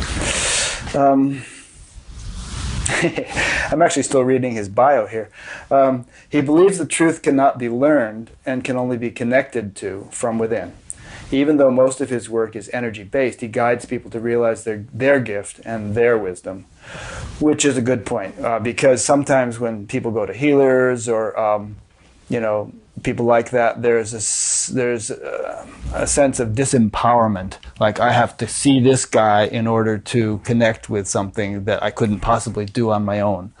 I'm actually still reading his bio here. He believes the truth cannot be learned and can only be connected to from within. Even though most of his work is energy-based, he guides people to realize their gift and their wisdom, which is a good point. Because sometimes when people go to healers or, people like that, there's a sense of disempowerment. Like, I have to see this guy in order to connect with something that I couldn't possibly do on my own.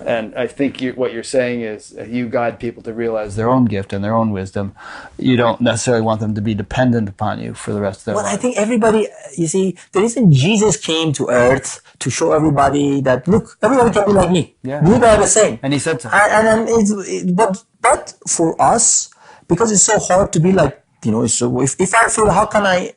And I think what you're saying is you guide people to realize their own gift and their own wisdom. You don't necessarily want them to be dependent upon you for the rest of their life. Well, I think everybody, you see, the reason Jesus came to earth to show everybody that, look, everybody can be like me. Yeah. We are the same. And he said so. But for us, because it's so hard to be like, so if I feel, how can I,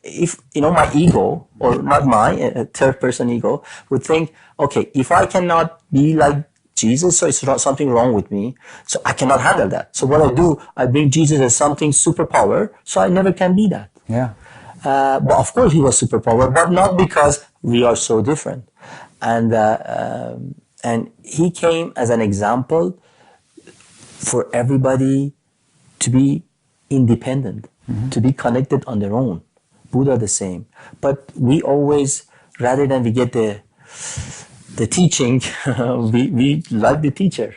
my ego, or not a third person ego, would think, okay, if I cannot be like Jesus, so it's something wrong with me, so I cannot handle that. So what I do, I bring Jesus as something superpower, so I never can be that. Yeah. But of course he was superpower, but not because we are so different. And he came as an example for everybody to be independent, to be connected on their own. Buddha the same. But we always, rather than we get the teaching, we like the teacher.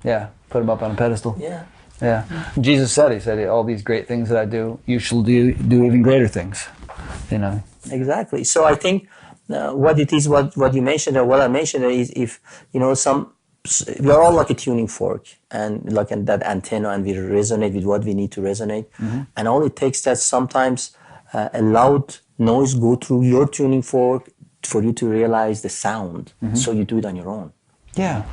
Yeah, put him up on a pedestal. Yeah. Yeah. Jesus said, all these great things that I do, you shall do even greater things. Exactly. So I think what you mentioned, or what I mentioned is if, we are all like a tuning fork and like that antenna, and we resonate with what we need to resonate. And all it takes that sometimes a loud noise go through your tuning fork for you to realize the sound. So you do it on your own. Yeah.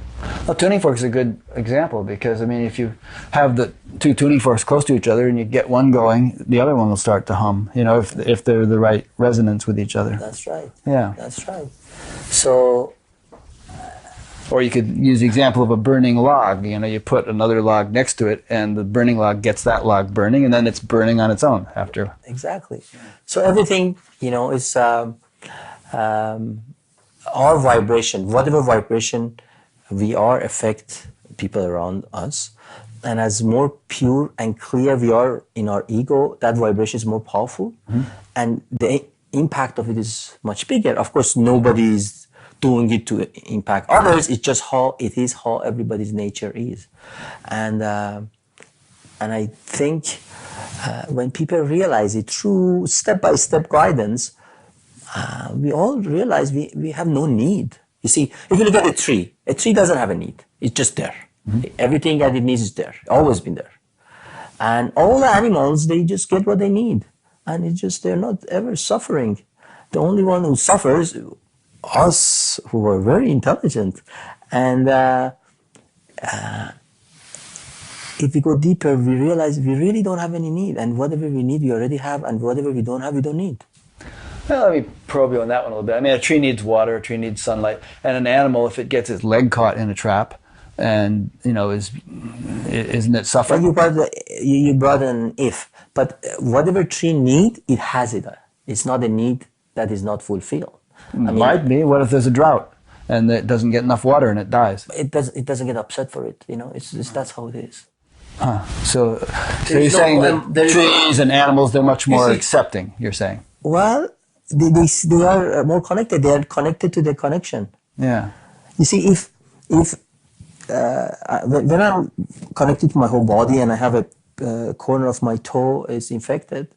Well, tuning fork is a good example because, I mean, if you have the two tuning forks close to each other and you get one going, the other one will start to hum, if they're the right resonance with each other. That's right. Yeah. That's right. So... Or you could use the example of a burning log. You put another log next to it, and the burning log gets that log burning, and then it's burning on its own after. Exactly. So everything, is our vibration. Whatever vibration we are, affect people around us. And as more pure and clear we are in our ego, that vibration is more powerful, and the impact of it is much bigger. Of course, nobody is doing it to impact others. It's just how everybody's nature is. And I think when people realize it through step-by-step guidance, we all realize we have no need. You see, if you look at a tree doesn't have a need. It's just there. Everything that it needs is there, always been there. And all the animals, they just get what they need. And it's just, they're not ever suffering. The only one who suffers, us who are very intelligent. And if we go deeper, we realize we really don't have any need. And whatever we need, we already have. And whatever we don't have, we don't need. Well, let me probe you on that one a little bit. I mean, a tree needs water, a tree needs sunlight. And an animal, if it gets its leg caught in a trap, and, you know, isn't it suffering? Well, you brought an if. But whatever tree need, it has it. It's not a need that is not fulfilled. Might be. What if there's a drought and it doesn't get enough water and it dies? It doesn't get upset for it. You know, it's that's how it is. Huh. So you're saying that trees and animals, they're much more accepting, you're saying? Well, they are more connected. They are connected to the connection. Yeah. You see, if when I'm connected to my whole body and I have a corner of my toe is infected,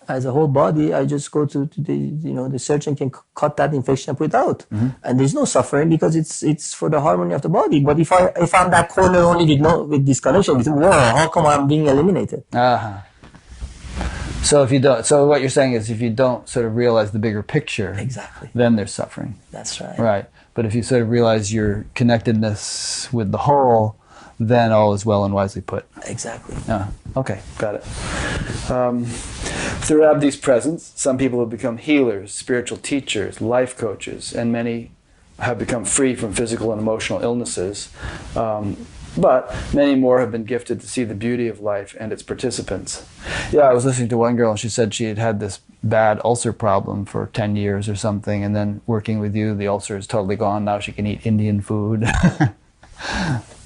as a whole body, I just go to the surgeon can cut that infection and put it out, and there's no suffering because it's for the harmony of the body. But if I'm that corner only with disconnection, whoa, how come I'm being eliminated? So if you don't, so what you're saying is if you don't sort of realize the bigger picture, exactly, then there's suffering. That's right. Right. But if you sort of realize your connectedness with the whole, then all is well and wisely put. Exactly. Okay, got it. Through Abdi's presence, some people have become healers, spiritual teachers, life coaches, and many have become free from physical and emotional illnesses. But many more have been gifted to see the beauty of life and its participants. Yeah, I was listening to one girl and she said she had this bad ulcer problem for 10 years or something, and then working with you, the ulcer is totally gone. Now she can eat Indian food.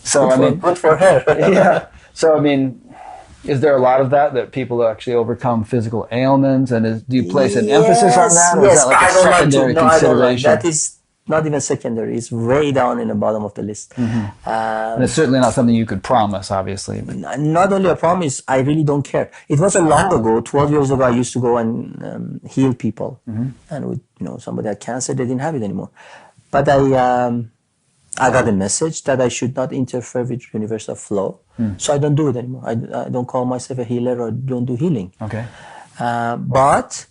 So good for her. Yeah. So I mean, is there a lot of that people actually overcome physical ailments, and do you place an emphasis on that, or is that like a secondary consideration? That is not even secondary. It's way down in the bottom of the list. And it's certainly not something you could promise, obviously. Not only a promise, I really don't care. It wasn't long ago, 12 years ago, I used to go and heal people. And with somebody had cancer, they didn't have it anymore. But I got a message that I should not interfere with universal flow, so I don't do it anymore. I don't call myself a healer or don't do healing. Okay. But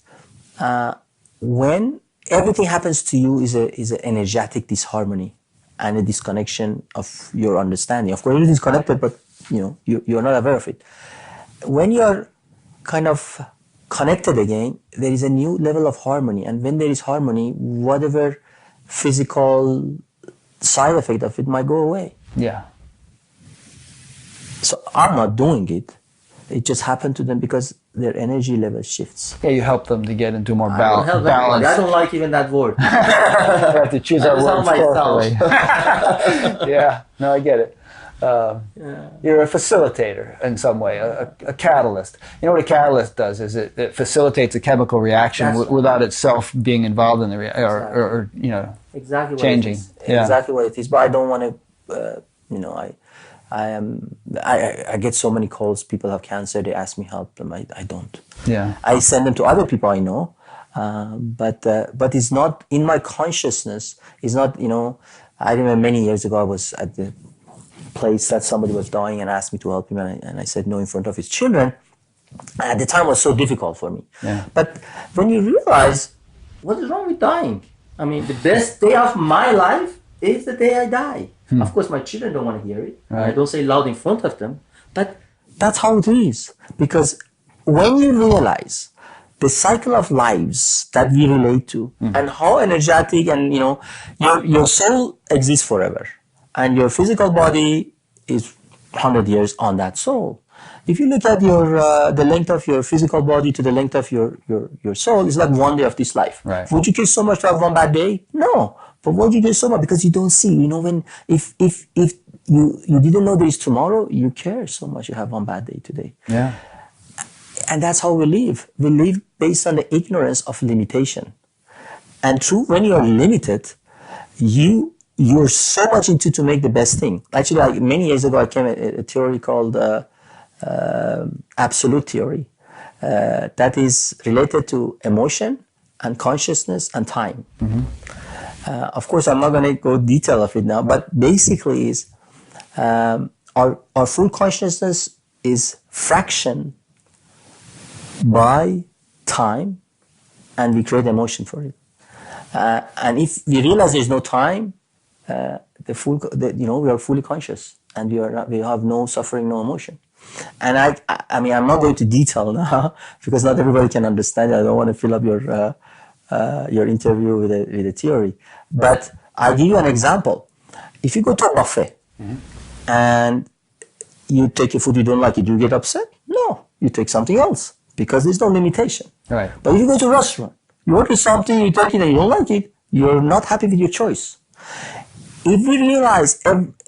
when everything happens to you is an energetic disharmony and a disconnection of your understanding. Of course, it is connected, but you're not aware of it. When you're kind of connected again, there is a new level of harmony, and when there is harmony, whatever physical side effect of it might go away. Yeah. So I'm not doing it. It just happened to them because their energy level shifts. Yeah, you help them to get into more balance. I don't like even that word. We have to choose our words carefully. Yeah, no, I get it. You're a facilitator in some way, a catalyst. You know what a catalyst does is it facilitates a chemical reaction without itself being involved in the reaction or exactly changing. Yeah. Exactly what it is. But I don't want to, I get so many calls. People have cancer. They ask me help them. I don't. Yeah. I send them to other people I know, but it's not in my consciousness. It's not. I remember many years ago I was at the place that somebody was dying and asked me to help him, and I said no in front of his children. At the time, it was so difficult for me. Yeah. But when you realize what is wrong with dying, I mean, the best day of my life is the day I die. Of course, my children don't want to hear it. Right. I don't say loud in front of them, but that's how it is. Because when you realize the cycle of lives that we relate to and how energetic and, your soul exists forever and your physical body is 100 years on that soul. If you look at the length of your physical body to the length of your soul, it's like one day of this life. Right. Would you care so much to have one bad day? No. But why do you care so much? Because you don't see. When if you didn't know there is tomorrow, you care so much. You have one bad day today. Yeah. And that's how we live. We live based on the ignorance of limitation. And true, when you are limited, you're so much into to make the best thing. Actually, many years ago, I came a theory called absolute theory. that is related to emotion and consciousness and time. Of course, I'm not going to go detail of it now, but basically is our full consciousness is fraction by time, and we create emotion for it. And if we realize there's no time, we are fully conscious, and we have no suffering, no emotion. And I mean, I'm not going to detail now because not everybody can understand it. I don't want to fill up your interview with a theory, but I'll give you an example. If you go to a buffet and you take a food you don't like, do you get upset? No, you take something else because there's no limitation. Right. But if you go to a restaurant, you order something, you take it and you don't like it, you're not happy with your choice. If we realize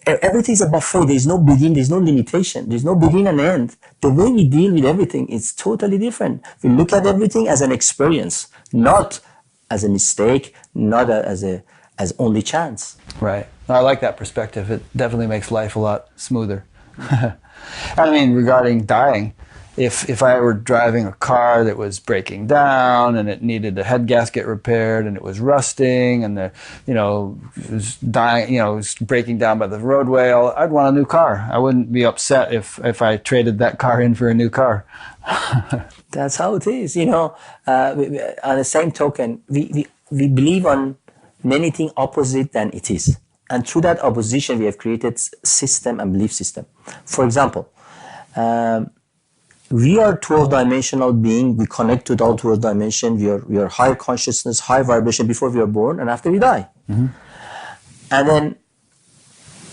everything's a buffet, there's no beginning, there's no limitation, there's no beginning and end, the way we deal with everything is totally different. We look at everything as an experience, not as a mistake, not as only chance. Right. I like that perspective. It definitely makes life a lot smoother. I mean, regarding dying, if I were driving a car that was breaking down and it needed the head gasket repaired and it was rusting and it was dying, it was breaking down by the roadway, I'd want a new car. I wouldn't be upset if I traded that car in for a new car. That's how it is. On the same token, we believe on many things opposite than it is. And through that opposition, we have created system and belief system. For example, we are 12-dimensional being. We connect to all 12 dimensions. We are high consciousness, high vibration before we are born and after we die. And then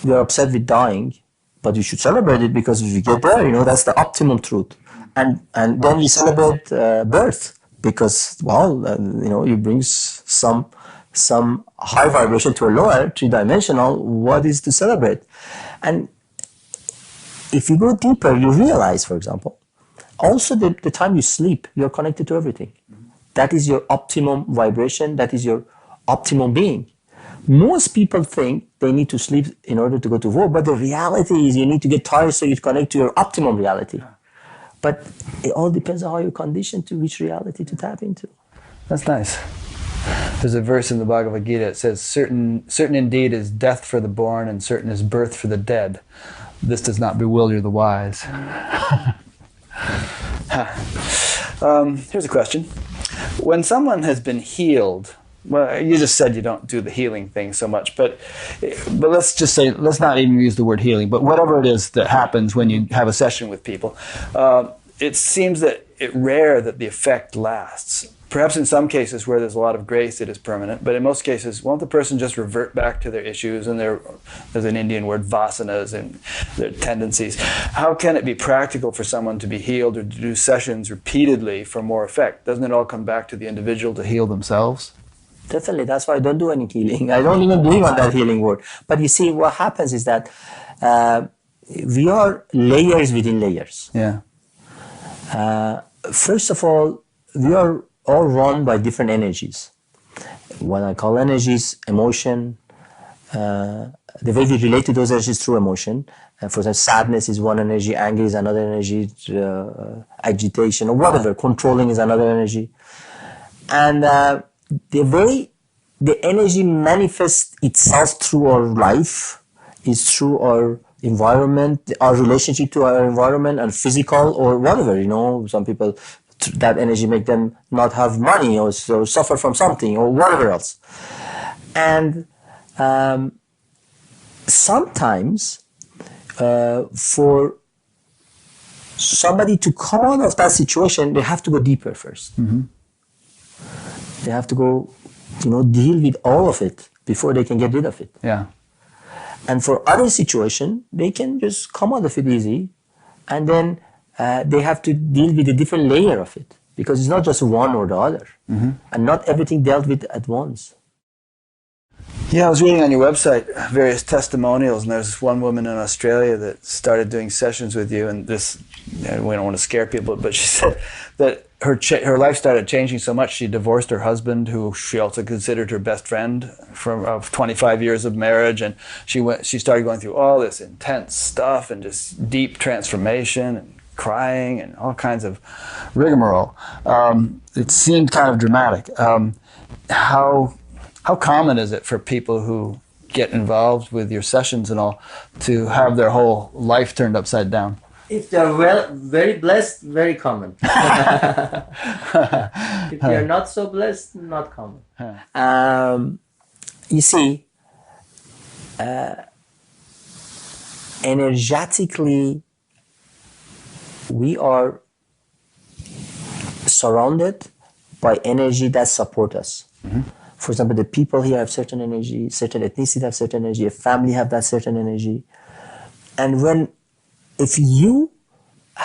we are upset with dying, but we should celebrate it because if we get there, that's the optimum truth. And then we celebrate birth because, it brings some high vibration to a lower 3-dimensional. What is to celebrate? And if you go deeper, you realize, for example, also the time you sleep, you're connected to everything. That is your optimum vibration. That is your optimum being. Most people think they need to sleep in order to go to work, but the reality is you need to get tired so you connect to your optimum reality. But it all depends on how you're conditioned to which reality to tap into. That's nice. There's a verse in the Bhagavad Gita that says, certain indeed is death for the born and certain is birth for the dead. This does not bewilder the wise. Here's a question. When someone has been healed, well, you just said you don't do the healing thing so much, but let's just say, let's not even use the word healing, but whatever it is that happens when you have a session with people, it seems that it's rare that the effect lasts. Perhaps in some cases where there's a lot of grace, it is permanent, but in most cases, won't the person just revert back to their issues and there's an Indian word, vasanas, and their tendencies? How can it be practical for someone to be healed or to do sessions repeatedly for more effect? Doesn't it all come back to the individual to heal themselves? Definitely. That's why I don't do any healing. I don't even believe on that healing word. But you see, what happens is that we are layers within layers. Yeah. First of all, we are all run by different energies. What I call energies, emotion, the way we relate to those energies through emotion. For example, sadness is one energy, anger is another energy, agitation or whatever, controlling is another energy. And the way the energy manifests itself through our life is through our environment, our relationship to our environment and physical or whatever, some people, that energy make them not have money or suffer from something or whatever else. And sometimes for somebody to come out of that situation, they have to go deeper first. They have to go, deal with all of it before they can get rid of it. Yeah. And for other situation, they can just come out of it easy, and then they have to deal with a different layer of it because it's not just one or the other, and not everything dealt with at once. Yeah, I was reading on your website various testimonials, and there's one woman in Australia that started doing sessions with you, and this, we don't want to scare people, but she said that her life started changing so much, she divorced her husband, who she also considered her best friend of 25 years of marriage, and she started going through all this intense stuff and just deep transformation and crying and all kinds of rigmarole. It seemed kind of dramatic. How common is it for people who get involved with your sessions and all to have their whole life turned upside down? If they're very blessed, very common. If they're not so blessed, not common. You see, energetically, we are surrounded by energy that support us. Mm-hmm. For example, the people here have certain energy, certain ethnicity have certain energy, a family have that certain energy. And if you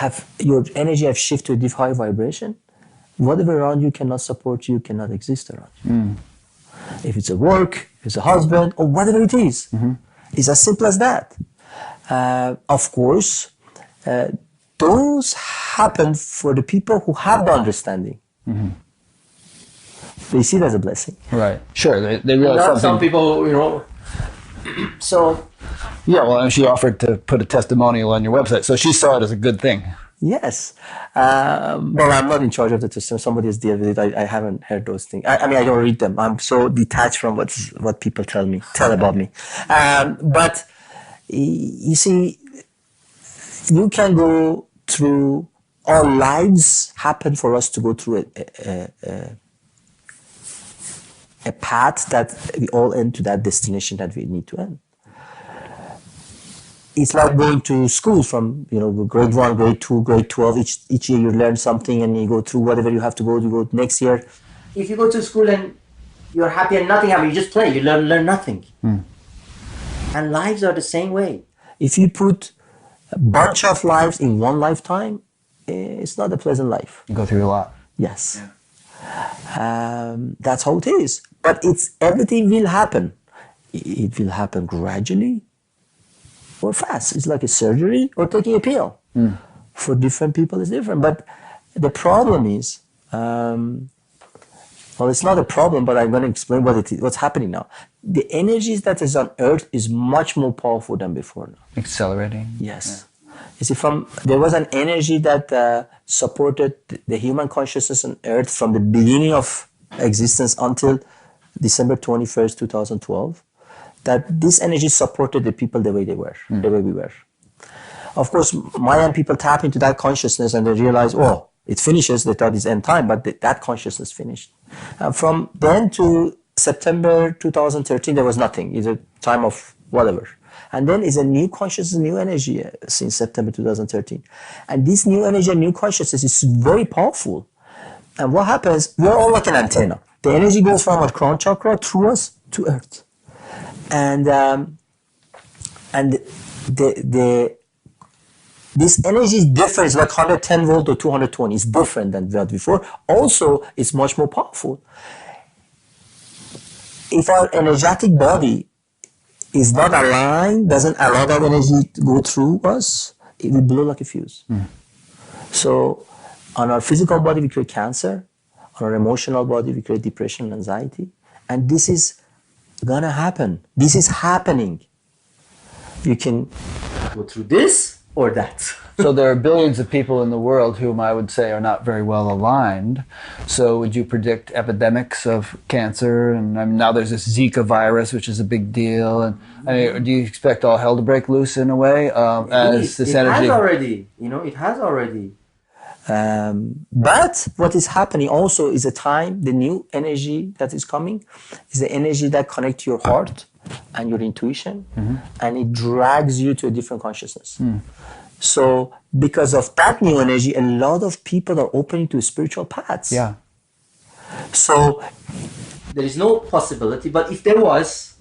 have your energy have shifted to a deep high vibration, whatever around you cannot support you, cannot exist around you. Mm. If it's a work, if it's a husband, or whatever it is, mm-hmm. It's as simple as that. Of course, those happen for the people who have the understanding. Mm-hmm. They see it as a blessing. Right. Sure. They realize something. Some people, So. Yeah, well, and she offered to put a testimonial on your website, so she saw it as a good thing. Yes. Well, I'm not in charge of the testimonial. Somebody has dealt with it. I haven't heard those things. I mean, I don't read them. I'm so detached from what people tell about me. But you see, you can go through, our lives happen for us to go through a path that we all end to that destination that we need to end. It's like going to school from, grade 1, grade 2, grade 12. Each year you learn something and you go through whatever you have to go. You go next year. If you go to school and you're happy and nothing happens, you just play. You learn nothing. Mm. And lives are the same way. If you put a bunch of lives in one lifetime, it's not a pleasant life. You go through a lot. Yes. Yeah. That's how it is. But everything will happen. It will happen gradually or fast. It's like a surgery or taking a pill. Mm. For different people, it's different. But the problem is, it's not a problem, but I'm going to explain what's happening now. The energies that is on Earth is much more powerful than before now. Accelerating? Yes. Yeah. You see, there was an energy that supported the human consciousness on Earth from the beginning of existence until December 21st, 2012. That this energy supported the people the way they were, the way we were. Of course, Mayan people tap into that consciousness and they realize, it finishes. They thought it's end time, but that consciousness finished. From then to September 2013, there was nothing. It's a time of whatever. And then is a new consciousness, new energy since September 2013. And this new energy and new consciousness is very powerful. And what happens, we're all like an antenna. The energy goes from our crown chakra through us to Earth. And this energy is different. It's like 110 volt or 220. It's different than that before. Also, it's much more powerful. If our energetic body is not aligned, doesn't allow that energy to go through us, it will blow like a fuse. Mm. So, on our physical body, we create cancer. On our emotional body, we create depression and anxiety. And this is gonna happen. This is happening. You can go through this or that. So there are billions of people in the world whom I would say are not very well aligned. So would you predict epidemics of cancer? And now there's this Zika virus, which is a big deal. And do you expect all hell to break loose in a way? As this energy? It has already. It has already. But what is happening also is the new energy that is coming is the energy that connects to your heart and your intuition, mm-hmm. and it drags you to a different consciousness. Mm. So because of that new energy, a lot of people are opening to spiritual paths. Yeah. So there is no possibility, but if there was,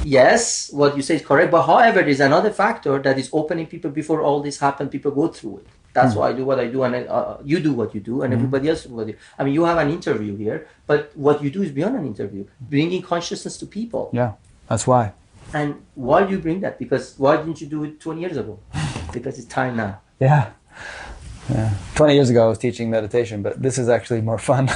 yes, what you say is correct, but however, there's another factor that is opening people before all this happened, people go through it. That's why I do what I do, and you do what you do, and everybody else do what they do. I mean, you have an interview here, but what you do is beyond an interview, bringing consciousness to people. Yeah, that's why. And why do you bring that? Because why didn't you do it 20 years ago? Because it's time now. Yeah. 20 years ago I was teaching meditation, but this is actually more fun.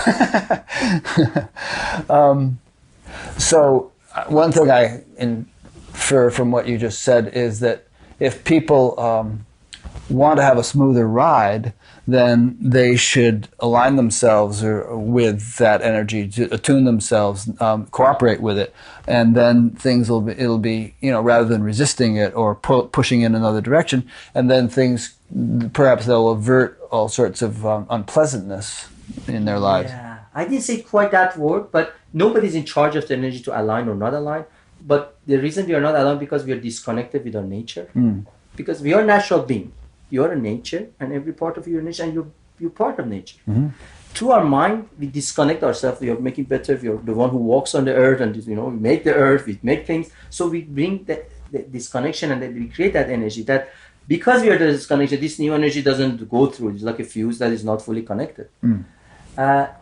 So one thing I infer from what you just said is that if people want to have a smoother ride, then they should align themselves with that energy, to attune themselves, cooperate with it, and then it'll be rather than resisting it or pushing in another direction, and then things perhaps they'll avert all sorts of unpleasantness in their lives. Yeah, I didn't say quite that word, but nobody's in charge of the energy to align or not align. But the reason we are not aligned because we are disconnected with our nature. Because we are natural being. You are a nature, and every part of your nature, and you're part of nature. Through our mind, we disconnect ourselves. We are making better. We are the one who walks on the earth, and we make the earth. We make things. So we bring this connection, and then we create that energy. That because we are disconnected, this new energy doesn't go through. It's like a fuse that is not fully connected.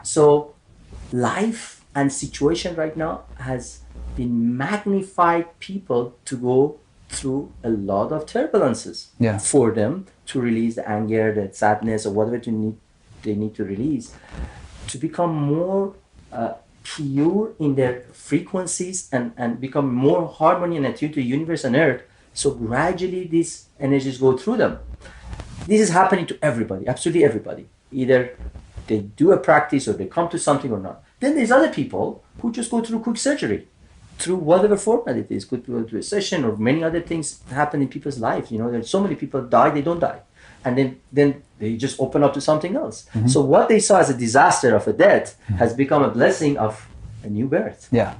So life and situation right now has been magnified people to go through a lot of turbulences for them to release the anger, the sadness, or whatever they need to release, to become more pure in their frequencies and become more harmony and attuned to the universe and earth. So gradually these energies go through them. This is happening to everybody, absolutely everybody. Either they do a practice or they come to something or not. Then there's other people who just go through quick surgery, through whatever format it is, could go to a session or many other things happen in people's lives. There's so many people die, they don't die. And then they just open up to something else. So what they saw as a disaster of a death has become a blessing of a new birth. Yeah.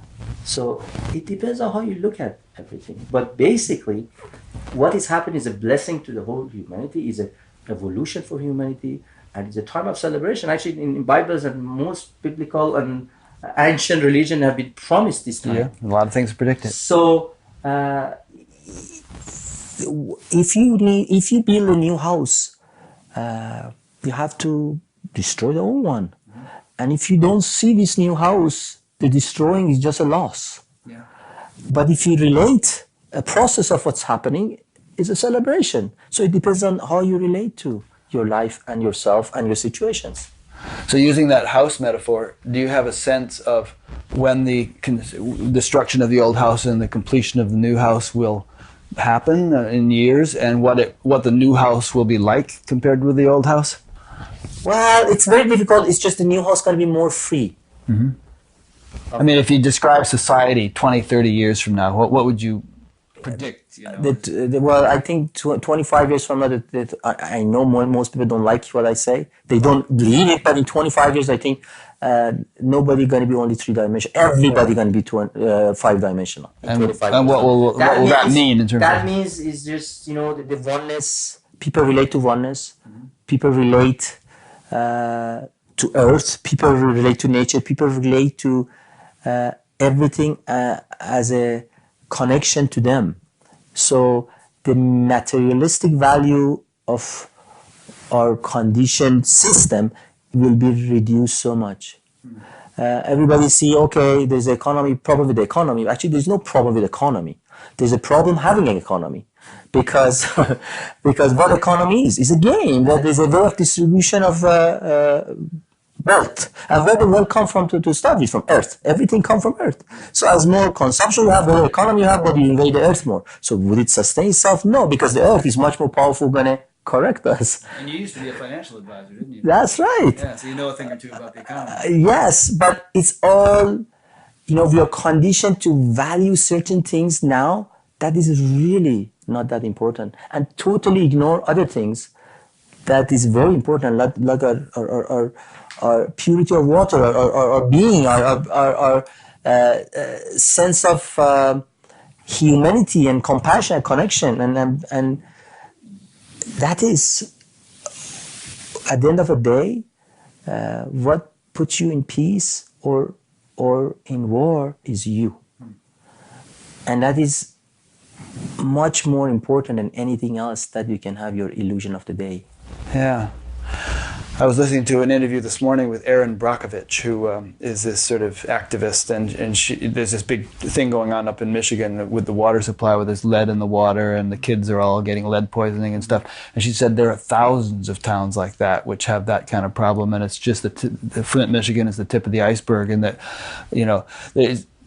So it depends on how you look at everything. But basically, what is happening is a blessing to the whole humanity, is an evolution for humanity, and it's a time of celebration. Actually, in Bibles and most biblical and ancient religion have been promised this time. Yeah, a lot of things are predicted. So if you build a new house, you have to destroy the old one. And if you don't see this new house, the destroying is just a loss. Yeah. But if you relate a process of what's happening, it's a celebration. So it depends on how you relate to your life and yourself and your situations. So using that house metaphor, do you have a sense of when the destruction of the old house and the completion of the new house will happen in years, and what the new house will be like compared with the old house? Well, it's very difficult. It's just the new house going to be more free. I mean, if you describe society 20, 30 years from now, what would you predict? Well, I think 25 years from now, I know most people don't like what I say. They don't believe it, but in 25 years, I think nobody going to be only 3-dimensional. Everybody going to be 5-dimensional. And what will that mean in terms that of... means is just, the oneness. People relate to oneness. People relate to earth. People relate to nature. People relate to everything as a connection to them. So the materialistic value of our conditioned system will be reduced so much. Everybody see, okay, there's an economy, problem with the economy. Actually, there's no problem with the economy. There's a problem having an economy. Because what economy is a game. That there's a way of distribution of wealth. And where the wealth come from to start with? From earth. Everything come from earth. So as more consumption you have, more economy you have, but you invade the earth more. So would it sustain itself? No, because the earth is much more powerful than a correct us. And you used to be a financial advisor, didn't you? That's right. Yeah, so you know a thing or two about the economy. Yes, but it's all, we are conditioned to value certain things now that is really not that important, and totally ignore other things that is very important, like our purity of water, our being, our sense of humanity and compassion and connection, and that is, at the end of the day, what puts you in peace or in war is you. And that is much more important than anything else that you can have your illusion of the day. Yeah. I was listening to an interview this morning with Erin Brockovich, who is this sort of activist, and there's this big thing going on up in Michigan with the water supply, where there's lead in the water, and the kids are all getting lead poisoning and stuff. And she said there are thousands of towns like that which have that kind of problem, and it's just the Flint, Michigan is the tip of the iceberg, and that,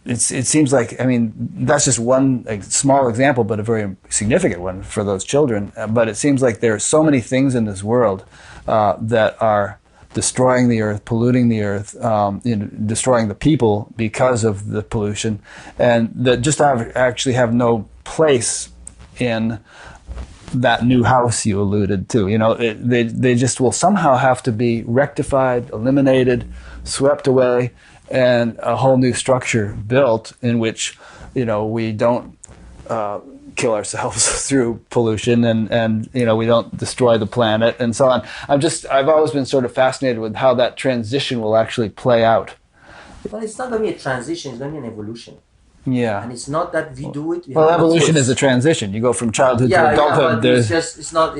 it seems like, I mean, that's just one small example, but a very significant one for those children. But it seems like there are so many things in this world that are destroying the earth, polluting the earth, destroying the people because of the pollution, and that just actually have no place in that new house you alluded to. They just will somehow have to be rectified, eliminated, swept away, and a whole new structure built in which, we don't kill ourselves through pollution and we don't destroy the planet and so on. I've always been sort of fascinated with how that transition will actually play out. Well, it's not going to be a transition, it's going to be an evolution. Yeah. And it's not that we do it. Well, evolution is a transition. You go from childhood to adulthood. Yeah, but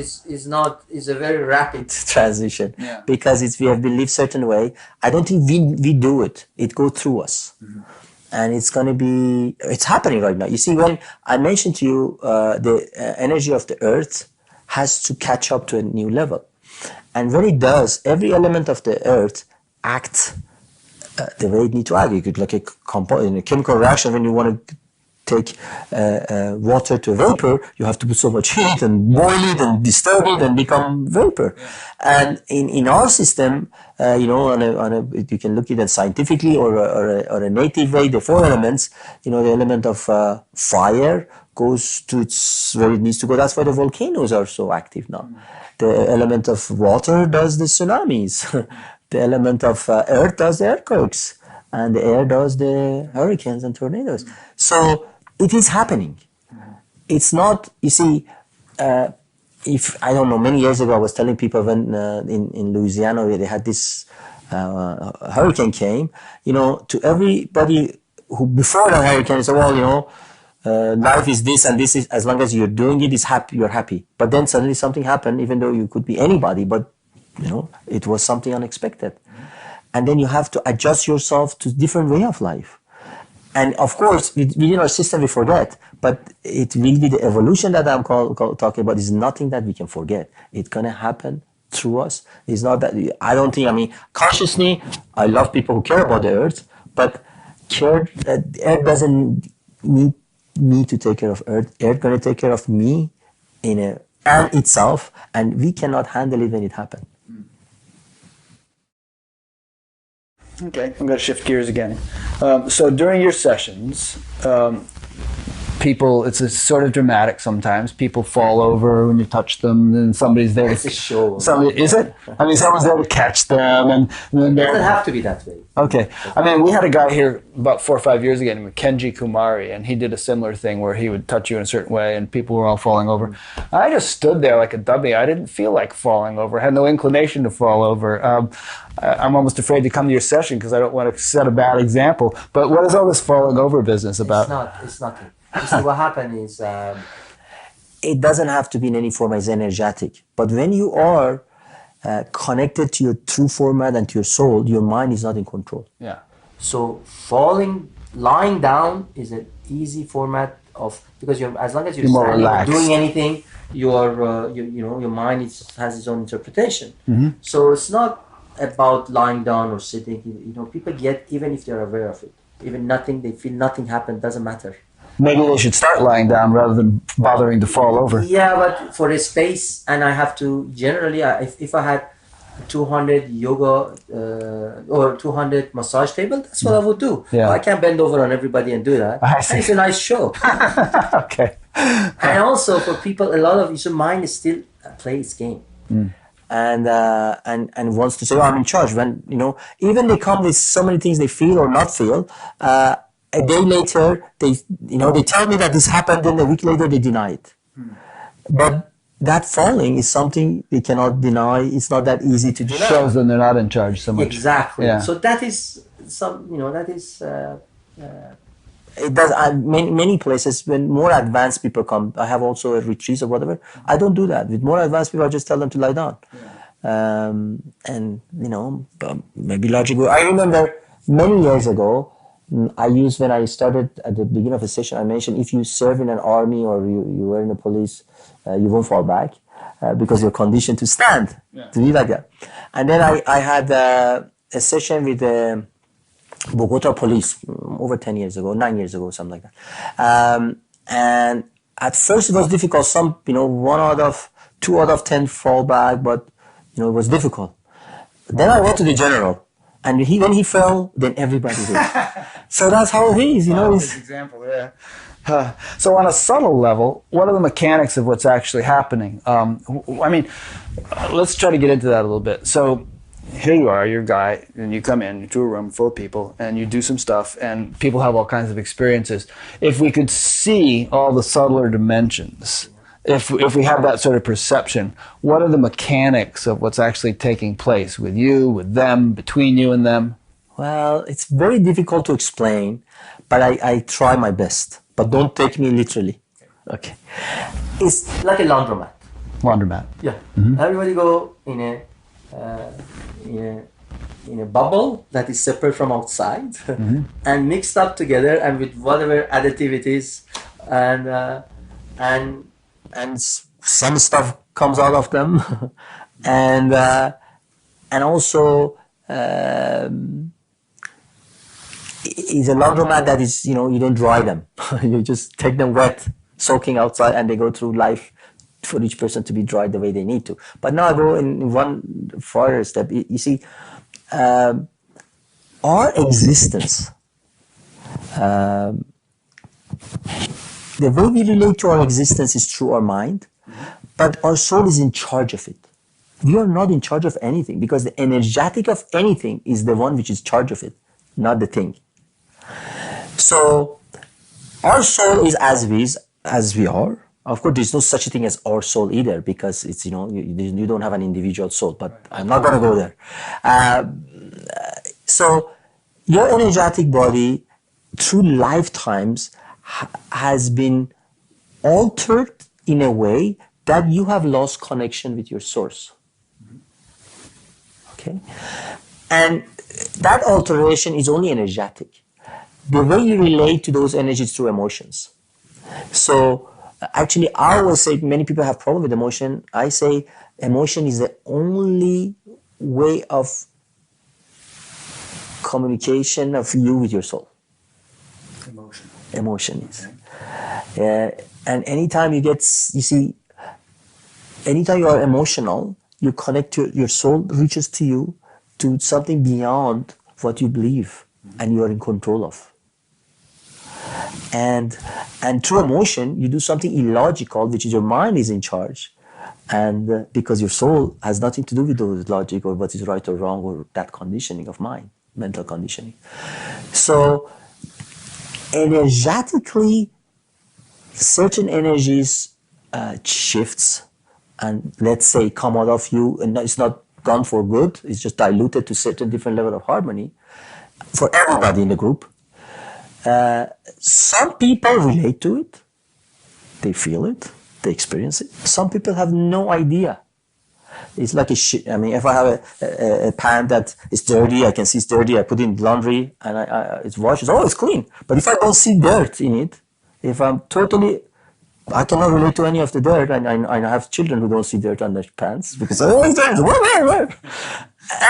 it's a very rapid transition because we have been lived certain way. I don't think we do it. It goes through us. Mm-hmm. And it's happening right now. You see, when I mentioned to you, the energy of the earth has to catch up to a new level. And when it does, every element of the earth acts the way it needs to act. You could, like in a chemical reaction, when you want to take water to a vapor, you have to put so much heat and boil it and disturb it and become vapor. And in our system, you can look at it scientifically or a native way. The four elements, the element of fire goes to where it needs to go. That's why the volcanoes are so active now. The element of water does the tsunamis. The element of earth does the earthquakes, and the air does the hurricanes and tornadoes. So it is happening. It's not, you see, many years ago I was telling people when in Louisiana where they had this hurricane came, to everybody who before the hurricane said, life is this and this is, as long as you're doing it, you're happy. But then suddenly something happened, even though you could be anybody, but it was something unexpected. And then you have to adjust yourself to different way of life. And of course, within our system, we forget. But it really, the evolution that I'm talking about is nothing that we can forget. It's going to happen through us. It's not that, consciously, I love people who care about the earth, but the earth doesn't need me to take care of earth. Earth going to take care of me and itself, and we cannot handle it when it happens. Okay, I'm going to shift gears again. So during your sessions, it's sort of dramatic sometimes. People fall over when you touch them, and somebody's there. It's a show. Is it? Someone's there to catch them, and it doesn't have to be that way. Okay. We had a guy here about 4 or 5 years ago named Kenji Kumari, and he did a similar thing where he would touch you in a certain way, and people were all falling over. I just stood there like a dummy. I didn't feel like falling over. I had no inclination to fall over. I'm almost afraid to come to your session because I don't want to set a bad example. But what is all this falling over business about? It's nothing. You see, what happened is... it doesn't have to be in any form as energetic. But when you are connected to your true format and to your soul, your mind is not in control. Yeah. So lying down is an easy format of... Because as long as you're standing or doing anything, your mind has its own interpretation. Mm-hmm. So it's not about lying down or sitting. People get, even if they're aware of it, even they feel nothing happened, doesn't matter. Maybe they should start lying down rather than bothering to fall over. Yeah, but for a space, and I have to, generally, if I had 200 yoga or 200 massage table, that's what I would do. Yeah. I can't bend over on everybody and do that. And it's a nice show. Okay. And also for people, a lot of your mind is still play its game. Mm. And wants to say, I'm in charge. When, even they come with so many things they feel or not feel, a day later, they tell me that this happened, then a week later they deny it. But that falling is something they cannot deny. It's not that easy to deny. Shows them they're not in charge so much. Exactly. Yeah. So that is it does. Many places, when more advanced people come, I have also a retreat or whatever. I don't do that. With more advanced people, I just tell them to lie down. Yeah. And maybe logical. I remember many years ago, when I started at the beginning of a session, I mentioned if you serve in an army or you were in the police, you won't fall back because you're conditioned to stand, to be like that. And then I had a session with the Bogota police over 10 years ago, 9 years ago, something like that. And at first it was difficult. Some, 2 out of 10 fall back, but, it was difficult. Then I went to the general, and when he fell, then everybody did. So that's how it is, Good example, yeah. So on a subtle level, what are the mechanics of what's actually happening? Let's try to get into that a little bit. So here you are, you're a guy, and you come into a room full of people, and you do some stuff, and people have all kinds of experiences. If we could see all the subtler dimensions, if we have that sort of perception, what are the mechanics of what's actually taking place with you, with them, between you and them? Well, it's very difficult to explain, but I try my best. But don't take me literally. Okay. It's like a laundromat. Laundromat. Yeah. Mm-hmm. Everybody go in a bubble that is separate from outside, mm-hmm. and mixed up together, and with whatever additive it is, and some stuff comes out of them, and also is a laundromat that is, you don't dry them. You just take them wet, soaking outside, and they go through life for each person to be dried the way they need to. But now I go in one further step. You see, our existence, the way we relate to our existence is through our mind, but our soul is in charge of it. We are not in charge of anything, because the energetic of anything is the one which is in charge of it, not the thing. So our soul is as we are. Of course, there's no such a thing as our soul either, because it's, you don't have an individual soul, but I'm not going to go there. So your energetic body through lifetimes has been altered in a way that you have lost connection with your source. Okay? And that alteration is only energetic. The way you relate to those energies through emotions. So actually, I always say, many people have problem with emotion. I say emotion is the only way of communication of you with your soul. Emotion is. Okay. And anytime anytime you are emotional, you connect to your soul, reaches to you, to something beyond what you believe and you are in control of. And through emotion, you do something illogical, which is your mind is in charge. And because your soul has nothing to do with those logic or what is right or wrong or that conditioning of mind, mental conditioning. So energetically, certain energies shifts and let's say come out of you, and it's not gone for good, it's just diluted to certain different level of harmony for everybody in the group. Some people relate to it, they feel it, they experience it. Some people have no idea. It's like if I have a pan that is dirty, I can see it's dirty, I put it in laundry and it's washed, it's clean. But if I don't see dirt in it, if I cannot relate to any of the dirt, and I have children who don't see dirt on their pants because it's dirt, where?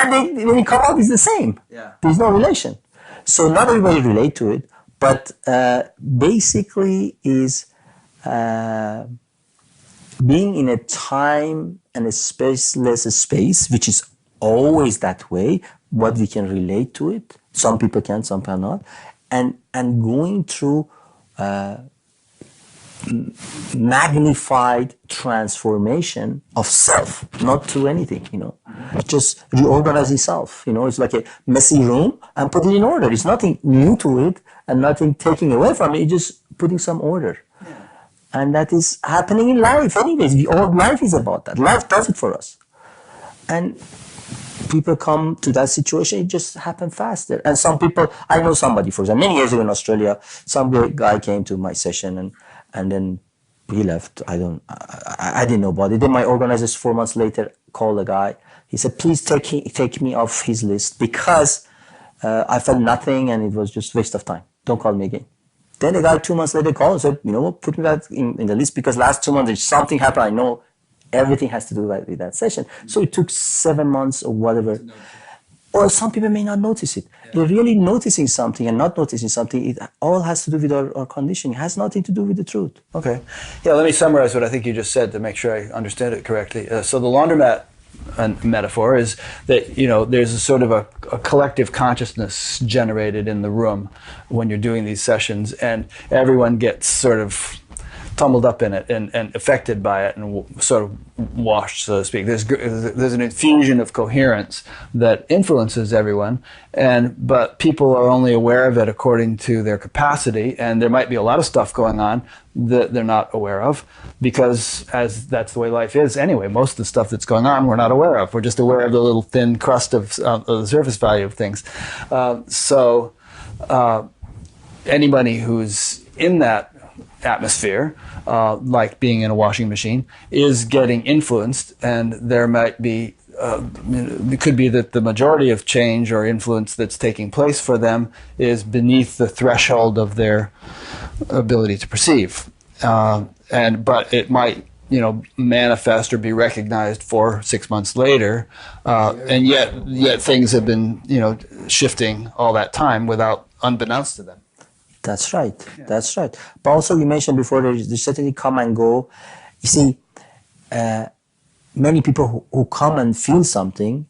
And when they come out, it's the same. Yeah. There's no relation. So not everybody relate to it, but basically is being in a time and a spaceless space, which is always that way, but we can relate to it. Some people can, some people not. And going through magnified transformation of self, not through anything, just reorganizing self. It's like a messy room and put it in order. It's nothing new to it and nothing taking away from it. It's just putting some order. Yeah. And that is happening in life anyways. All life is about that. Life does it for us. And people come to that situation, it just happens faster. And some people, I know somebody, for example, many years ago in Australia, some guy came to my session and then he left. I didn't know about it. Then my organizers 4 months later called the guy. He said, please take me off his list because I felt nothing and it was just waste of time. Don't call me again. Then the guy 2 months later called and said, put me back in the list because last 2 months something happened. I know everything has to do with that session. So it took 7 months or whatever. Or some people may not notice it. They're really noticing something and not noticing something. It all has to do with our conditioning. It has nothing to do with the truth. Okay. Yeah, let me summarize what I think you just said to make sure I understand it correctly. So the laundromat metaphor is that, there's a sort of a collective consciousness generated in the room when you're doing these sessions, and everyone gets sort of tumbled up in it and affected by it and sort of washed, so to speak. There's an infusion of coherence that influences everyone, but people are only aware of it according to their capacity, and there might be a lot of stuff going on that they're not aware of, because as that's the way life is anyway. Most of the stuff that's going on we're not aware of. We're just aware of the little thin crust of the surface value of things. Anybody who's in that atmosphere, like being in a washing machine, is getting influenced, and there might be it could be that the majority of change or influence that's taking place for them is beneath the threshold of their ability to perceive, but it might manifest or be recognized 6 months later, and yet things have been shifting all that time without unbeknownst to them. That's right. Yeah. That's right. But also, you mentioned before, there's certainly come and go. You see, many people who come and feel something,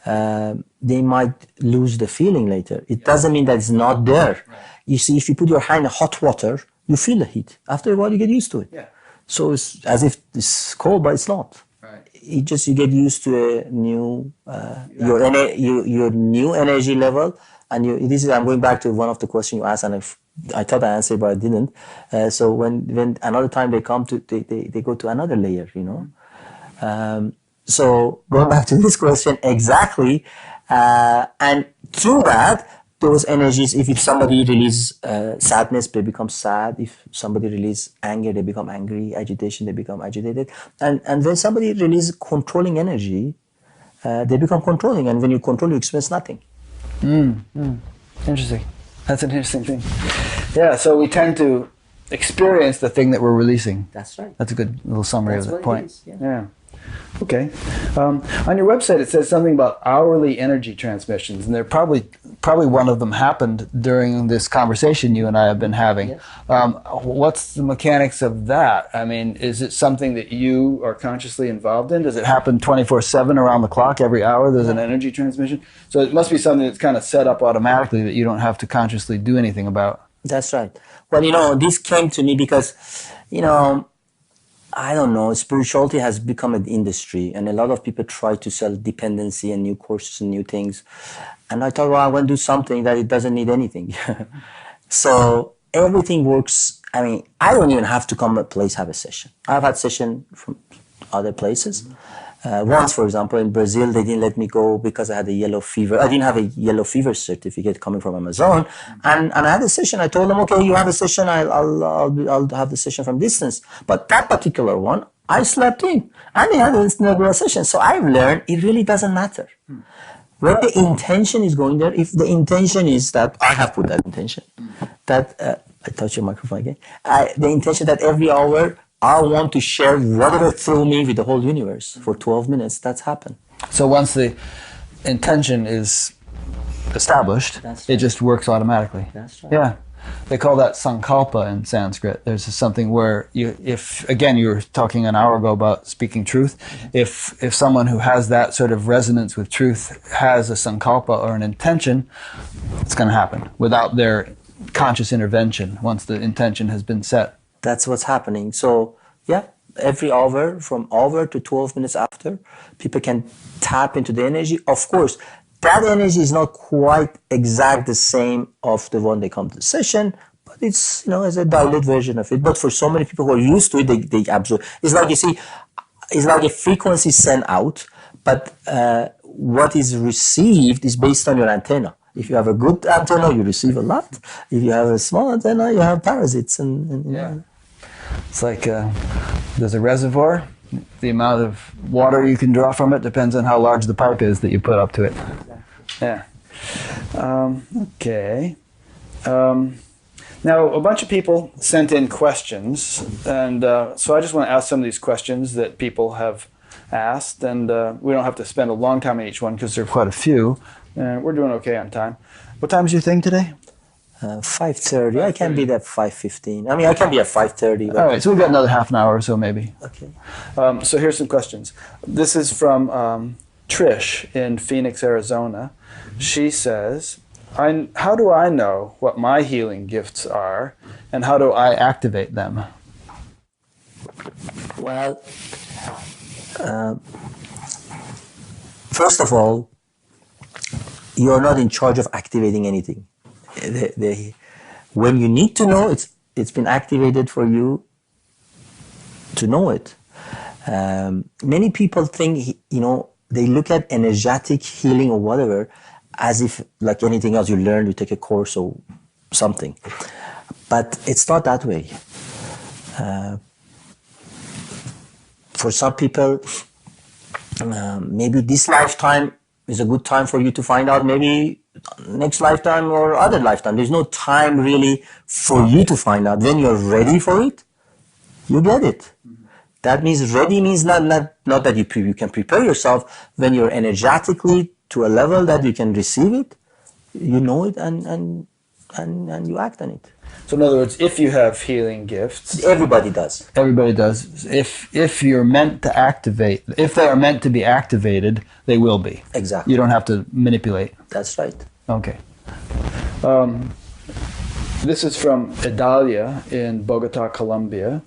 they might lose the feeling later. It doesn't mean that it's not there. Right. You see, if you put your hand in hot water, you feel the heat. After a while, you get used to it. Yeah. So it's as if it's cold, but it's not. Right. You get used to a new your new energy level, and I'm going back to one of the questions you asked, and I thought I answered, but I didn't. So when another time they come they go to another layer, So going back to this question, exactly, and through that, those energies, if somebody releases sadness, they become sad. If somebody releases anger, they become angry. Agitation, they become agitated. And when somebody releases controlling energy, they become controlling. And when you control, you experience nothing. Interesting. That's an interesting thing. Yeah, so we tend to experience the thing that we're releasing. That's right. That's a good little summary of the point. Is, yeah. Yeah. Okay. On your website, it says something about hourly energy transmissions, and probably one of them happened during this conversation you and I have been having. Yes. What's the mechanics of that? I mean, is it something that you are consciously involved in? Does it happen 24/7 around the clock, every hour? There's an energy transmission? So it must be something that's kind of set up automatically that you don't have to consciously do anything about. That's right. Well, this came to me because, I don't know, spirituality has become an industry, and a lot of people try to sell dependency and new courses and new things. And I thought, well, I want to do something that it doesn't need anything. So everything works. I mean, I don't even have to come to a place, have a session. I've had session from other places. Once, for example, in Brazil, they didn't let me go because I had a yellow fever. I didn't have a yellow fever certificate coming from Amazon. And I had a session. I told them, okay, you have a session. I'll have the session from distance. But that particular one, I slept in. And they had a regular session. So I've learned it really doesn't matter. When the intention is going there, if the intention is that, I have put that intention, that, I touch your microphone again, the intention that every hour, I want to share whatever through me with the whole universe for 12 minutes. That's happened. So once the intention is established, it just works automatically. That's right. Yeah. They call that sankalpa in Sanskrit. There's something where if you were talking an hour ago about speaking truth, if someone who has that sort of resonance with truth has a sankalpa or an intention, it's going to happen without their conscious intervention once the intention has been set. That's what's happening. So, yeah, every hour, from hour to 12 minutes after, people can tap into the energy. Of course, that energy is not quite exact the same of the one they come to the session, but it's, as a diluted version of it. But for so many people who are used to it, they absorb. It's like, you see, it's like a frequency sent out, but what is received is based on your antenna. If you have a good antenna, you receive a lot. If you have a small antenna, you have parasites. And It's like there's a reservoir. The amount of water you can draw from it depends on how large the pipe is that you put up to it. Yeah. Okay. Now, a bunch of people sent in questions, and so I just want to ask some of these questions that people have asked, and we don't have to spend a long time on each one because there are quite a few. And we're doing okay on time. What time is your thing today? 5:30. I can be there 5:15. I mean, I can be at 5:30. All right, so we've got another half an hour or so maybe. Okay. So here's some questions. This is from Trish in Phoenix, Arizona. She says, how do I know what my healing gifts are, and how do I activate them? Well, first of all, you're not in charge of activating anything. When you need to know, it's been activated for you to know it. Many people think, they look at energetic healing or whatever as if like anything else you learn, you take a course or something. But it's not that way. For some people, maybe this lifetime is a good time for you to find out, maybe next lifetime or other lifetime. There's no time really for you to find out. When you're ready for it, you get it. That means ready means not that you can prepare yourself. When you're energetically to a level that you can receive it, you know it and you act on it. So in other words, if you have healing gifts, everybody does. Everybody does. If you're meant to activate, if they are meant to be activated, they will be. Exactly. You don't have to manipulate. That's right. Okay. This is from Idalia in Bogota, Colombia.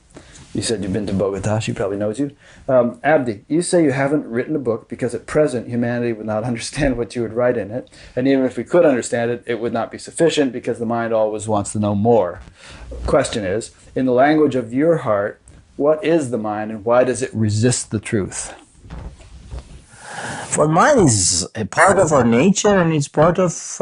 You said you've been to Bogota. She probably knows you. Abdi, you say you haven't written a book because at present humanity would not understand what you would write in it. And even if we could understand it, it would not be sufficient because the mind always wants to know more. Question is, in the language of your heart, what is the mind and why does it resist the truth? For mind is a part of our nature and it's part of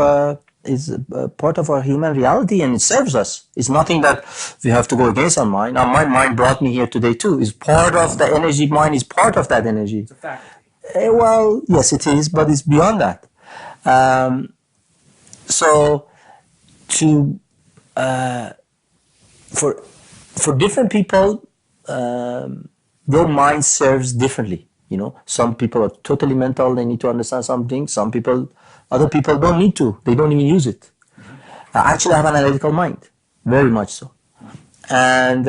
our human reality, and it serves us. It's nothing that we have to go against our mind. Now, my mind brought me here today too. It's part of the energy. Mind is part of that energy. It's a fact. Well, yes, it is, but it's beyond that. For different people, their mind serves differently. Some people are totally mental. They need to understand something. Other people don't need to. They don't even use it. Actually, I have an analytical mind, very much so. And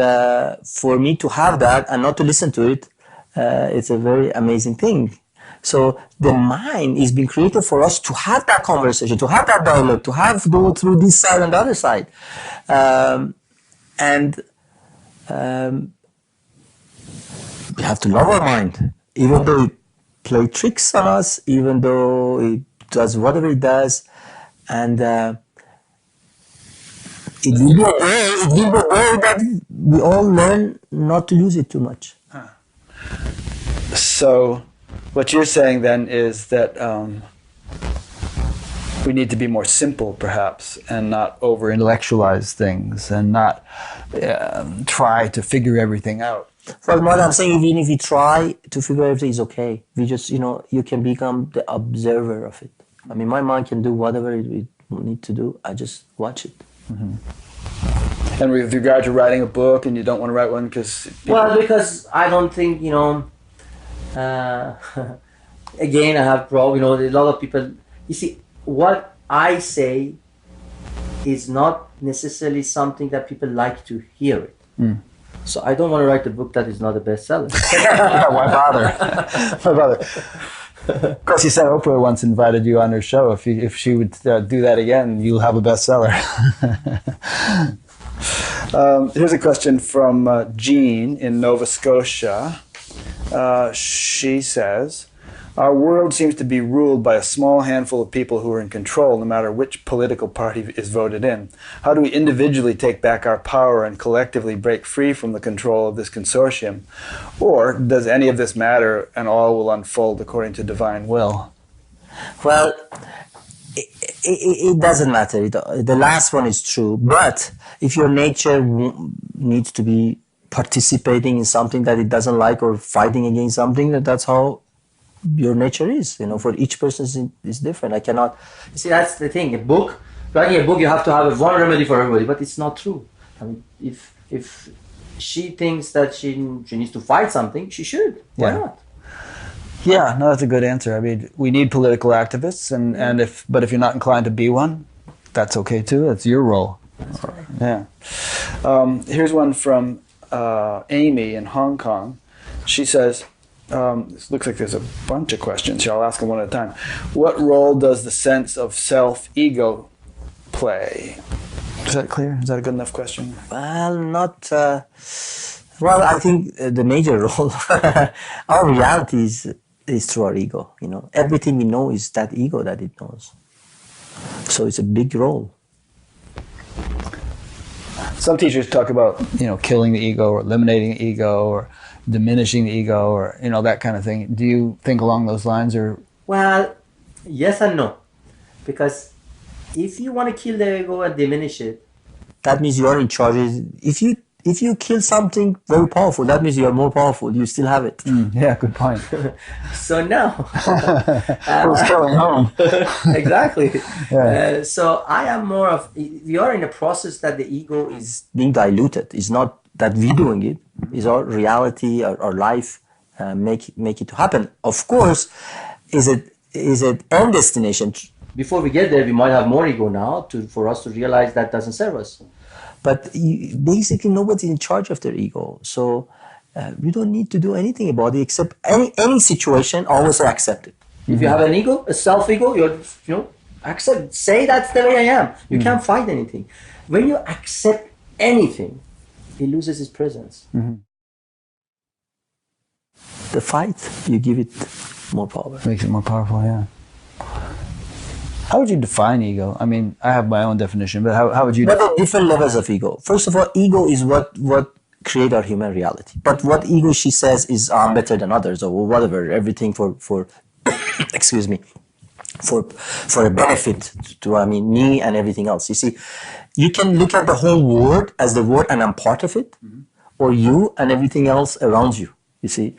for me to have that and not to listen to it, it's a very amazing thing. So the mind is being created for us to have that conversation, to have that dialogue, to go through this side and the other side. We have to love our mind, even though it plays tricks on us, even though it does whatever it does, and it will be a way that we all learn not to use it too much. So what you're saying then is that we need to be more simple perhaps and not over-intellectualize things and not try to figure everything out. Well, what I'm saying, even if you try to figure everything, is okay. We just, you can become the observer of it. I mean, my mind can do whatever it need to do. I just watch it. Mm-hmm. And with regard to writing a book, and you don't want to write one because... because I don't think, again, I have problem, a lot of people... You see, what I say is not necessarily something that people like to hear it. Mm. So I don't want to write a book that is not a bestseller. Why bother? Why bother? Of course, you said Oprah once invited you on her show. If she would do that again, you'll have a bestseller. Here's a question from Jean in Nova Scotia. She says, our world seems to be ruled by a small handful of people who are in control, no matter which political party is voted in. How do we individually take back our power and collectively break free from the control of this consortium? Or does any of this matter and all will unfold according to divine will? Well, it doesn't matter. The last one is true. But if your nature needs to be participating in something that it doesn't like or fighting against something, that's how your nature is. For each person is different. I cannot... You see, that's the thing. Writing a book, you have to have one remedy for everybody, but it's not true. I mean, if she thinks that she needs to fight something, she should. Why not? Yeah, no, that's a good answer. I mean, we need political activists, and if you're not inclined to be one, that's okay too. That's your role. That's right. Yeah. Here's one from Amy in Hong Kong. She says, this looks like there's a bunch of questions here. I'll ask them one at a time. What role does the sense of self-ego play? Is that clear? Is that a good enough question? Well, not. Well, I think the major role, our reality is through our ego. You know, everything we know is that ego that it knows. So it's a big role. Some teachers talk about, killing the ego or eliminating the ego or diminishing the ego or, that kind of thing. Do you think along those lines or? Well, yes and no. Because if you want to kill the ego and diminish it, that means you are in charge. If you kill something very powerful, that means you are more powerful. You still have it. Yeah, good point. So no. Who's going home? Exactly. Yeah. So I am more of, we are in a process that the ego is being diluted. It's not that we doing it. It's our reality, our life, make it to happen. Of course, is it end destination. Before we get there, we might have more ego now for us to realize that doesn't serve us. But basically, nobody's in charge of their ego. So we don't need to do anything about it except any situation, always accept it. If you have an ego, a self-ego, accept, say that's the way I am. You can't fight anything. When you accept anything, it loses its presence. The fight, you give it more power. Makes it more powerful, yeah. How would you define ego? I mean, I have my own definition, but how would you? There are different levels of ego. First of all, ego is what create our human reality. But what ego, she says, is I'm better than others or whatever. Everything for excuse me, for a benefit to me and everything else. You see, you can look at the whole world as the world and I'm part of it, or you and everything else around you. You see,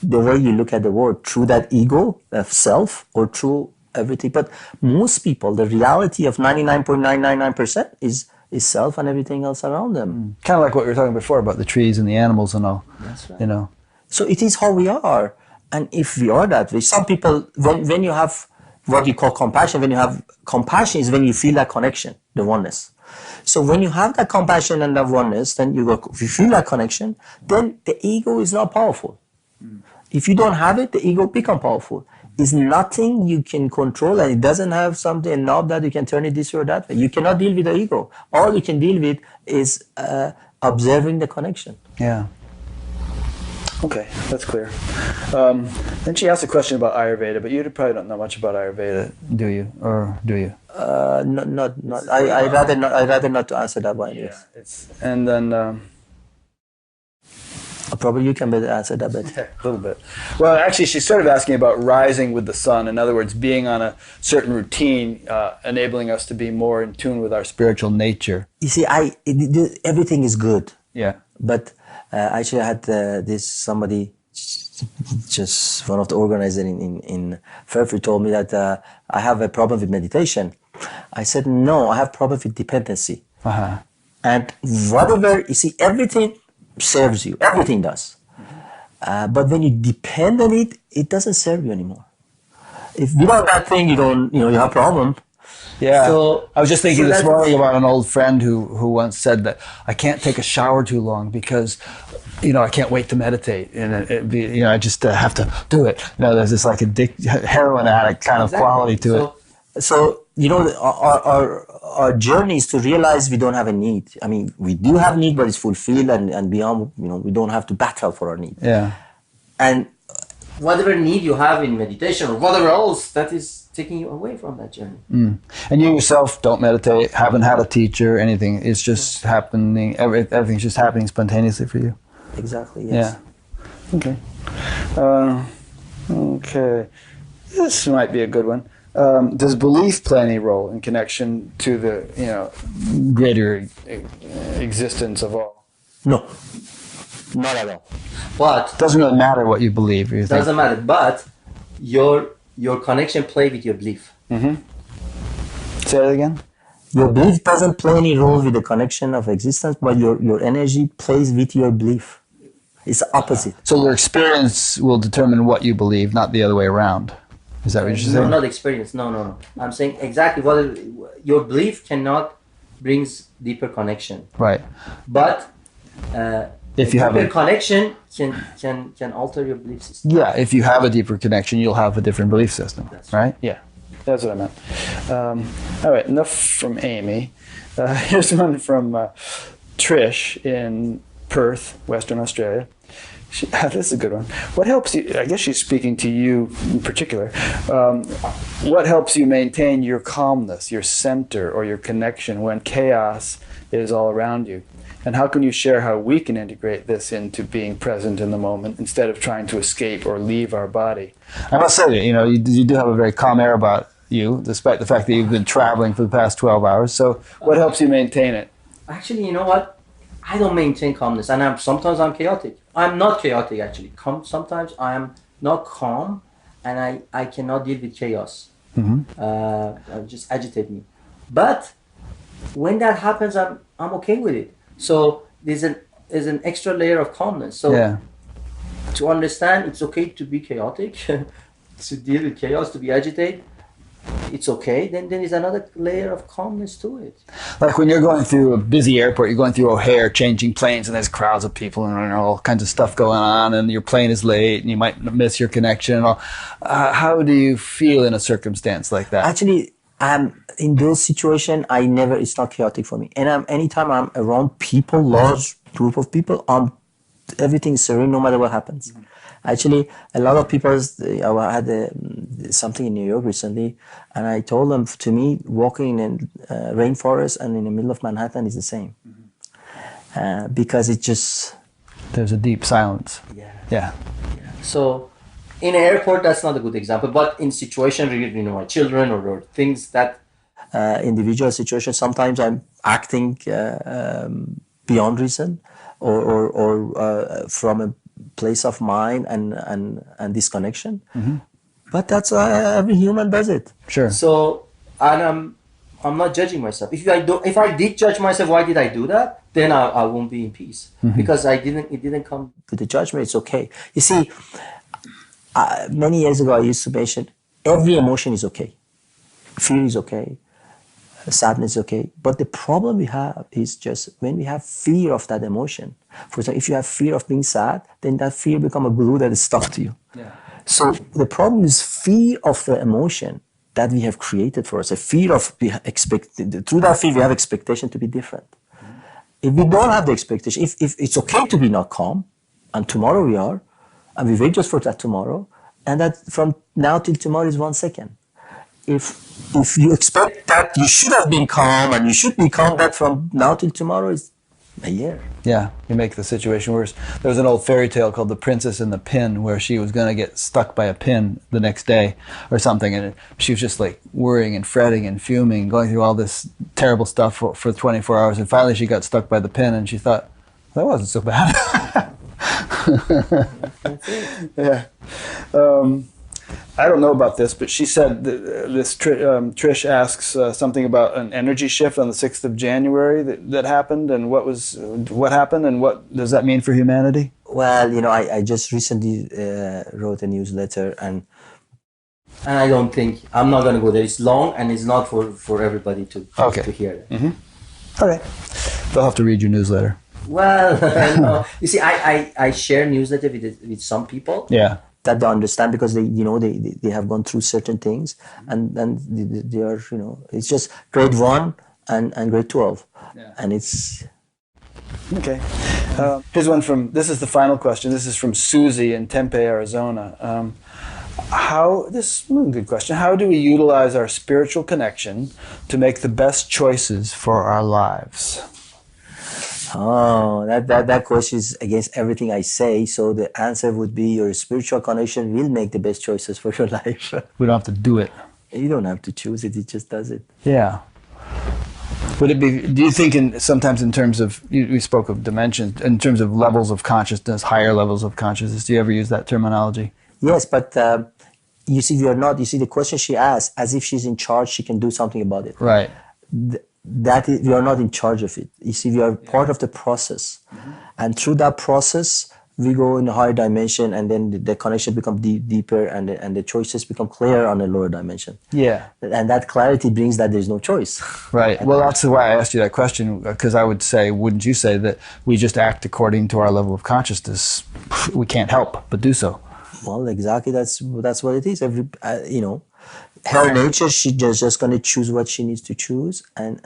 the way you look at the world through that ego of self or through everything. But most people, the reality of 99.999% is self and everything else around them. Kind of like what we were talking before about the trees and the animals and all. That's right. So it is how we are. And if we are that way, some people, when you have what you call compassion, when you have compassion is when you feel that connection, the oneness. So when you have that compassion and that oneness, then you feel that connection, then the ego is not powerful. If you don't have it, the ego become powerful. It's nothing you can control, and it doesn't have a knob that you can turn it this way or that way. You cannot deal with the ego. All you can deal with is observing the connection. Yeah. Okay, that's clear. Then she asked a question about Ayurveda, but you probably don't know much about Ayurveda, do you? Or do you? Not. I'd rather not to answer that one. Yes. And then. Probably you can better answer that better. Yeah, a little bit. Well, actually, she's sort of asking about rising with the sun. In other words, being on a certain routine, enabling us to be more in tune with our spiritual nature. You see, everything is good. Yeah. But actually, I had somebody, just one of the organizers in Fairfield told me that I have a problem with meditation. I said, no, I have a problem with dependency. Uh-huh. And whatever, you see, everything serves you. Everything does. But when you depend on it, it doesn't serve you anymore. If without that thing, you have a problem. Yeah. So, I was just thinking this morning about an old friend who once said that I can't take a shower too long because, I can't wait to meditate. And I just have to do it. There's this like heroin addict kind of quality to it. So our journey is to realize we don't have a need. I mean, we do have need, but it's fulfilled and beyond. We don't have to battle for our need. Yeah. And whatever need you have in meditation or whatever else, that is taking you away from that journey. And you yourself don't meditate, haven't had a teacher, anything. It's just happening. Everything's just happening spontaneously for you. Exactly. Yes. Yeah. Okay. Okay. This might be a good one. Does belief play any role in connection to the greater existence of all? No, not at all. But Doesn't really matter what you believe. Or you think. doesn't matter. But your connection play with your belief. Say that again. Your belief doesn't play any role with the connection of existence, but your energy plays with your belief. It's the opposite. So your experience will determine what you believe, not the other way around. Is that what you're saying? No, not experience. No. I'm saying exactly what your belief cannot brings deeper connection. Right. But If you have deeper a connection can alter your belief system. Yeah, if you have a deeper connection, you'll have a different belief system, That's right? Yeah, that's what I meant. All right, enough from Amy. Here's one from Trish in Perth, Western Australia. This is a good one. What helps you, I guess she's speaking to you in particular, what helps you maintain your calmness, your center, or your connection when chaos is all around you? And how can you share how we can integrate this into being present in the moment instead of trying to escape or leave our body? I must say, you do have a very calm air about you, despite the fact that you've been traveling for the past 12 hours. So what helps you maintain it? Actually, you know what? I don't maintain calmness, and sometimes I'm chaotic. I'm not chaotic, actually. Sometimes I am not calm, and I cannot deal with chaos. It just agitate me. But when that happens, I'm okay with it. So there's an extra layer of calmness. So to understand, it's okay to be chaotic, to deal with chaos, to be agitated. It's okay. Then there is another layer of calmness to it. Like when you're going through a busy airport, you're going through O'Hare, changing planes, and there's crowds of people and all kinds of stuff going on, and your plane is late, and you might miss your connection and all. How do you feel in a circumstance like that? Actually, in those situations, it's not chaotic for me. And anytime I'm around people, large group of people, everything is serene no matter what happens. Actually, a lot of people, I had something in New York recently, and I told them, to me, walking in a rainforest and in the middle of Manhattan is the same. Because it just... There's a deep silence. Yeah. So in an airport, that's not a good example, but in situations, my children or things that... individual situations, sometimes I'm acting beyond reason or from a place of mind and disconnection. But that's every human does it. Sure. So, and I'm not judging myself. If I did judge myself, why did I do that? Then I won't be in peace because it didn't come with the judgment. It's okay. You see, many years ago I used to mention every emotion is okay. Fear is okay. Sadness is okay. But the problem we have is just when we have fear of that emotion. For example, if you have fear of being sad, then that fear becomes a glue that is stuck to you. Yeah. So the problem is fear of the emotion that we have created for us. A fear of through that fear we have expectation to be different. If we don't have the expectation, if it's okay to be not calm, and tomorrow we are, and we wait just for that tomorrow, and that from now till tomorrow is 1 second. If you expect that you should have been calm and you should be calm, that from now till tomorrow is a year. Yeah, you make the situation worse. There was an old fairy tale called The Princess and the Pin, where she was going to get stuck by a pin the next day or something, and she was just like worrying and fretting and fuming, going through all this terrible stuff for 24 hours, and finally she got stuck by the pin, and she thought, that wasn't so bad. Yeah. I don't know about this, but she said Trish asks something about an energy shift on the 6th of January that happened, and what happened, and what does that mean for humanity? Well, I just recently wrote a newsletter, and I don't think, I'm not going to go there. It's long, and it's not for everybody to hear it. Mm-hmm. Okay. They'll have to read your newsletter. Well, no. You see, I share newsletter with some people. Yeah. That they understand because they have gone through certain things, and they are, it's just grade 1 and grade 12, and it's okay. Here's one this is the final question. This is from Susie in Tempe, Arizona. This is a good question. How do we utilize our spiritual connection to make the best choices for our lives? Oh, that question is against everything I say. So the answer would be your spiritual connection will make the best choices for your life. We don't have to do it. You don't have to choose it. It just does it. Yeah. Would it be? Do you think sometimes in terms of we spoke of dimensions, in terms of levels of consciousness, higher levels of consciousness? Do you ever use that terminology? Yes, but you see, we are not. You see, the question she asked, as if she's in charge, she can do something about it. Right. That is, we are not in charge of it. You see, we are part of the process, and through that process, we go in a higher dimension, and then the connection becomes deeper, and the choices become clear on a lower dimension. Yeah. And that clarity brings that there's no choice. Right. Well, that's why I asked you that question, because I would say, wouldn't you say that we just act according to our level of consciousness? We can't help but do so. Well, exactly. That's what it is. Her nature, she just going to choose what she needs to choose, and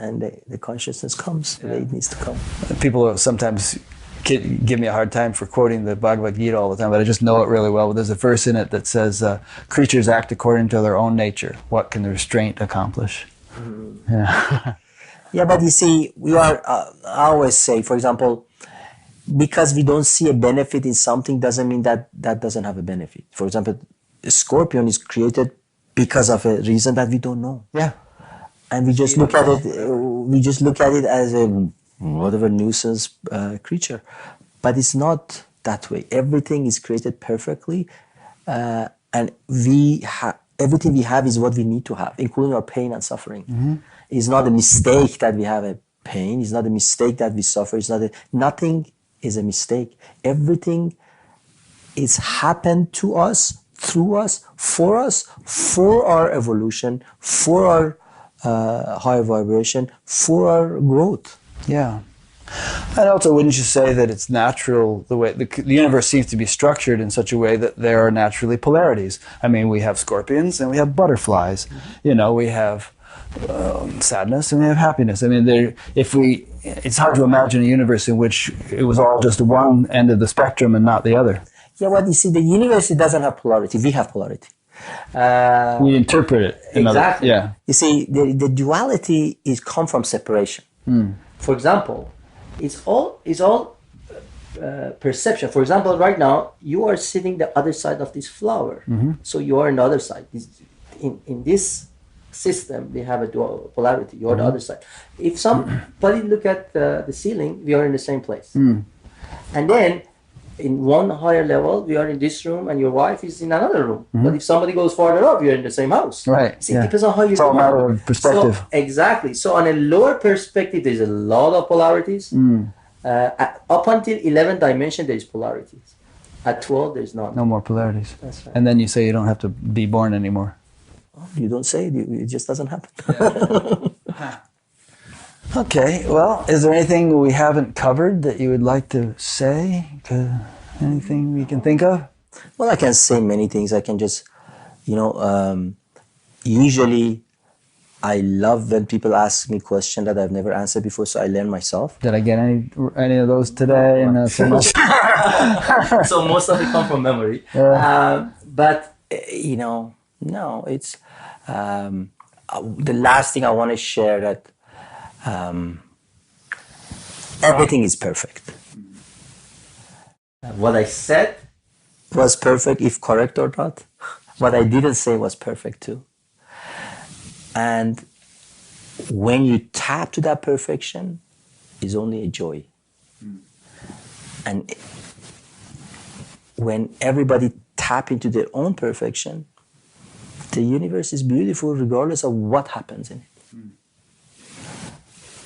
the consciousness comes the way it needs to come. People sometimes give me a hard time for quoting the Bhagavad Gita all the time, but I just know it really well. There's a verse in it that says, creatures act according to their own nature. What can the restraint accomplish? Yeah. Yeah, but you see, we are, I always say, for example, because we don't see a benefit in something doesn't mean that doesn't have a benefit. For example, a scorpion is created because of a reason that we don't know. Yeah. And we just look at it as a whatever nuisance creature. But it's not that way. Everything is created perfectly, and everything we have is what we need to have, including our pain and suffering. Mm-hmm. It's not a mistake that we have a pain. It's not a mistake that we suffer. Nothing is a mistake. Everything is happened to us, through us, for our evolution, for our higher vibration, for our growth. Yeah. And also, wouldn't you say that it's natural, the way the universe seems to be structured in such a way that there are naturally polarities? I mean, we have scorpions and we have butterflies. Mm-hmm. We have sadness and we have happiness. I mean, it's hard to imagine a universe in which it was all just one end of the spectrum and not the other. Yeah, well, you see, the universe, it doesn't have polarity. We have polarity. We interpret it. Exactly. Yeah. You see, the duality come from separation. Mm. For example, it's all perception. For example, right now you are sitting the other side of this flower, mm-hmm. So you are on the other side. In this system, they have a dual polarity. You are mm-hmm. the other side. If somebody look at the ceiling, we are in the same place, and then in one higher level, we are in this room, and your wife is in another room. Mm-hmm. But if somebody goes farther up, you're in the same house. Right. See, it depends on how you. It's all a matter of perspective. So, exactly. So on a lower perspective, there's a lot of polarities. Mm. Up until 11th dimension, there's polarities. At 12, there's none. No more polarities. That's right. And then you say you don't have to be born anymore. You don't say it. It just doesn't happen. Yeah. Okay, well, is there anything we haven't covered that you would like to say? Anything we can think of? Well, I can say many things. I can just, usually I love when people ask me questions that I've never answered before, so I learn myself. Did I get any of those today? So much. So most of it come from memory. But, no, it's the last thing I want to share that everything is perfect. What I said was perfect, if correct or not. What I didn't say was perfect too. And when you tap to that perfection, it's only a joy. And when everybody tap into their own perfection, the universe is beautiful regardless of what happens in it.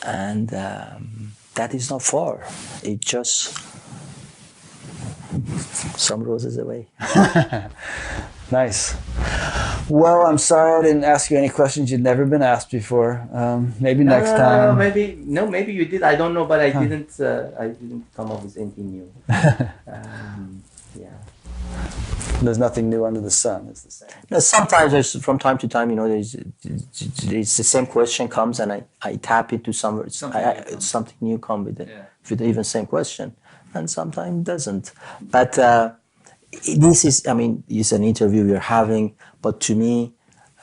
And that is not far. It's just some roses away. Nice. Well, I'm sorry I didn't ask you any questions you'd never been asked before. Maybe next time. Maybe you did. I don't know, but I didn't come up with anything new. Yeah. There's nothing new under the sun. It's the same. No, sometimes from time to time, it's the same question comes, and I tap into something new come with it, with even same question, and sometimes it doesn't. But this is, it's an interview we're having, but to me,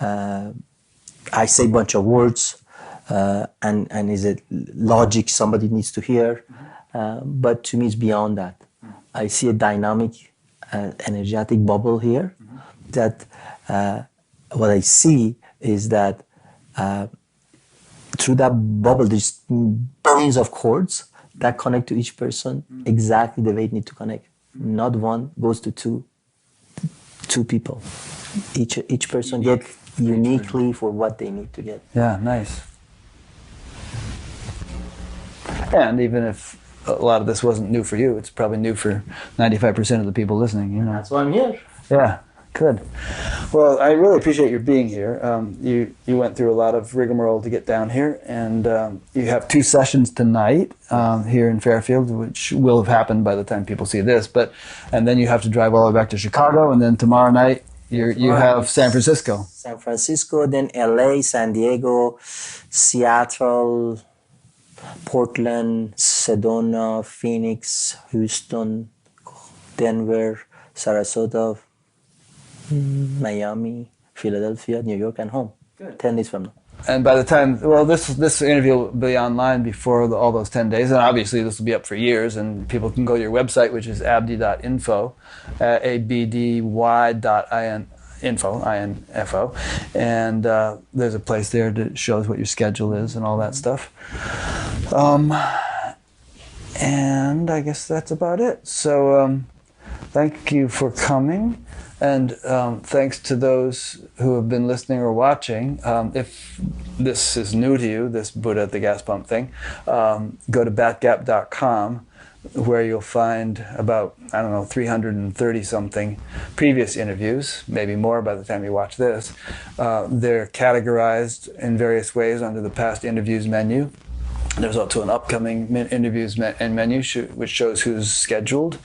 I say a bunch of words, and is it logic somebody needs to hear, but to me it's beyond that. I see a dynamic, energetic bubble here, that what I see is that through that bubble there's billions of cords that connect to each person exactly the way it needs to connect. Not one goes to two people. Each person gets uniquely for what they need to get. Yeah, nice. And even if a lot of this wasn't new for you. It's probably new for 95% of the people listening. You know. That's why I'm here. Yeah, good. Well, I really appreciate your being here. You went through a lot of rigmarole to get down here, and you have 2 sessions tonight here in Fairfield, which will have happened by the time people see this. And then you have to drive all the way back to Chicago, and then tomorrow night you have San Francisco. San Francisco, then LA, San Diego, Seattle, Portland, Sedona, Phoenix, Houston, Denver, Sarasota, Miami, Philadelphia, New York, and home. Good. 10 days from now. And by the time, well, this interview will be online before all those 10 days, and obviously this will be up for years, and people can go to your website, which is abdy.info, abdy.info, and there's a place there that shows what your schedule is and all that stuff. And I guess that's about it. So thank you for coming. And thanks to those who have been listening or watching. If this is new to you, this Buddha at the Gas Pump thing, go to batgap.com, where you'll find about, 330-something previous interviews, maybe more by the time you watch this. They're categorized in various ways under the past interviews menu. There's also an upcoming interviews and menu which shows who's scheduled,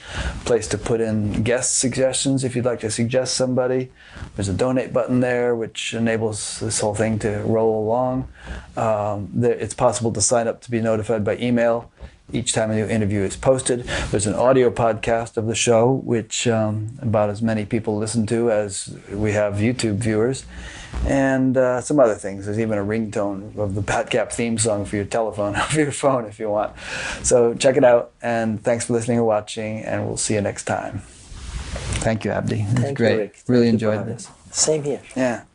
place to put in guest suggestions if you'd like to suggest somebody. There's a donate button there which enables this whole thing to roll along. It's possible to sign up to be notified by email each time a new interview is posted. There's an audio podcast of the show which about as many people listen to as we have YouTube viewers. And some other things. There's even a ringtone of the Batgap theme song for your telephone, for your phone if you want. So check it out, and thanks for listening or watching, and we'll see you next time. Thank you, Abdi. It was great. Rick. Really Thank you for enjoyed having this. me. Same here. Yeah.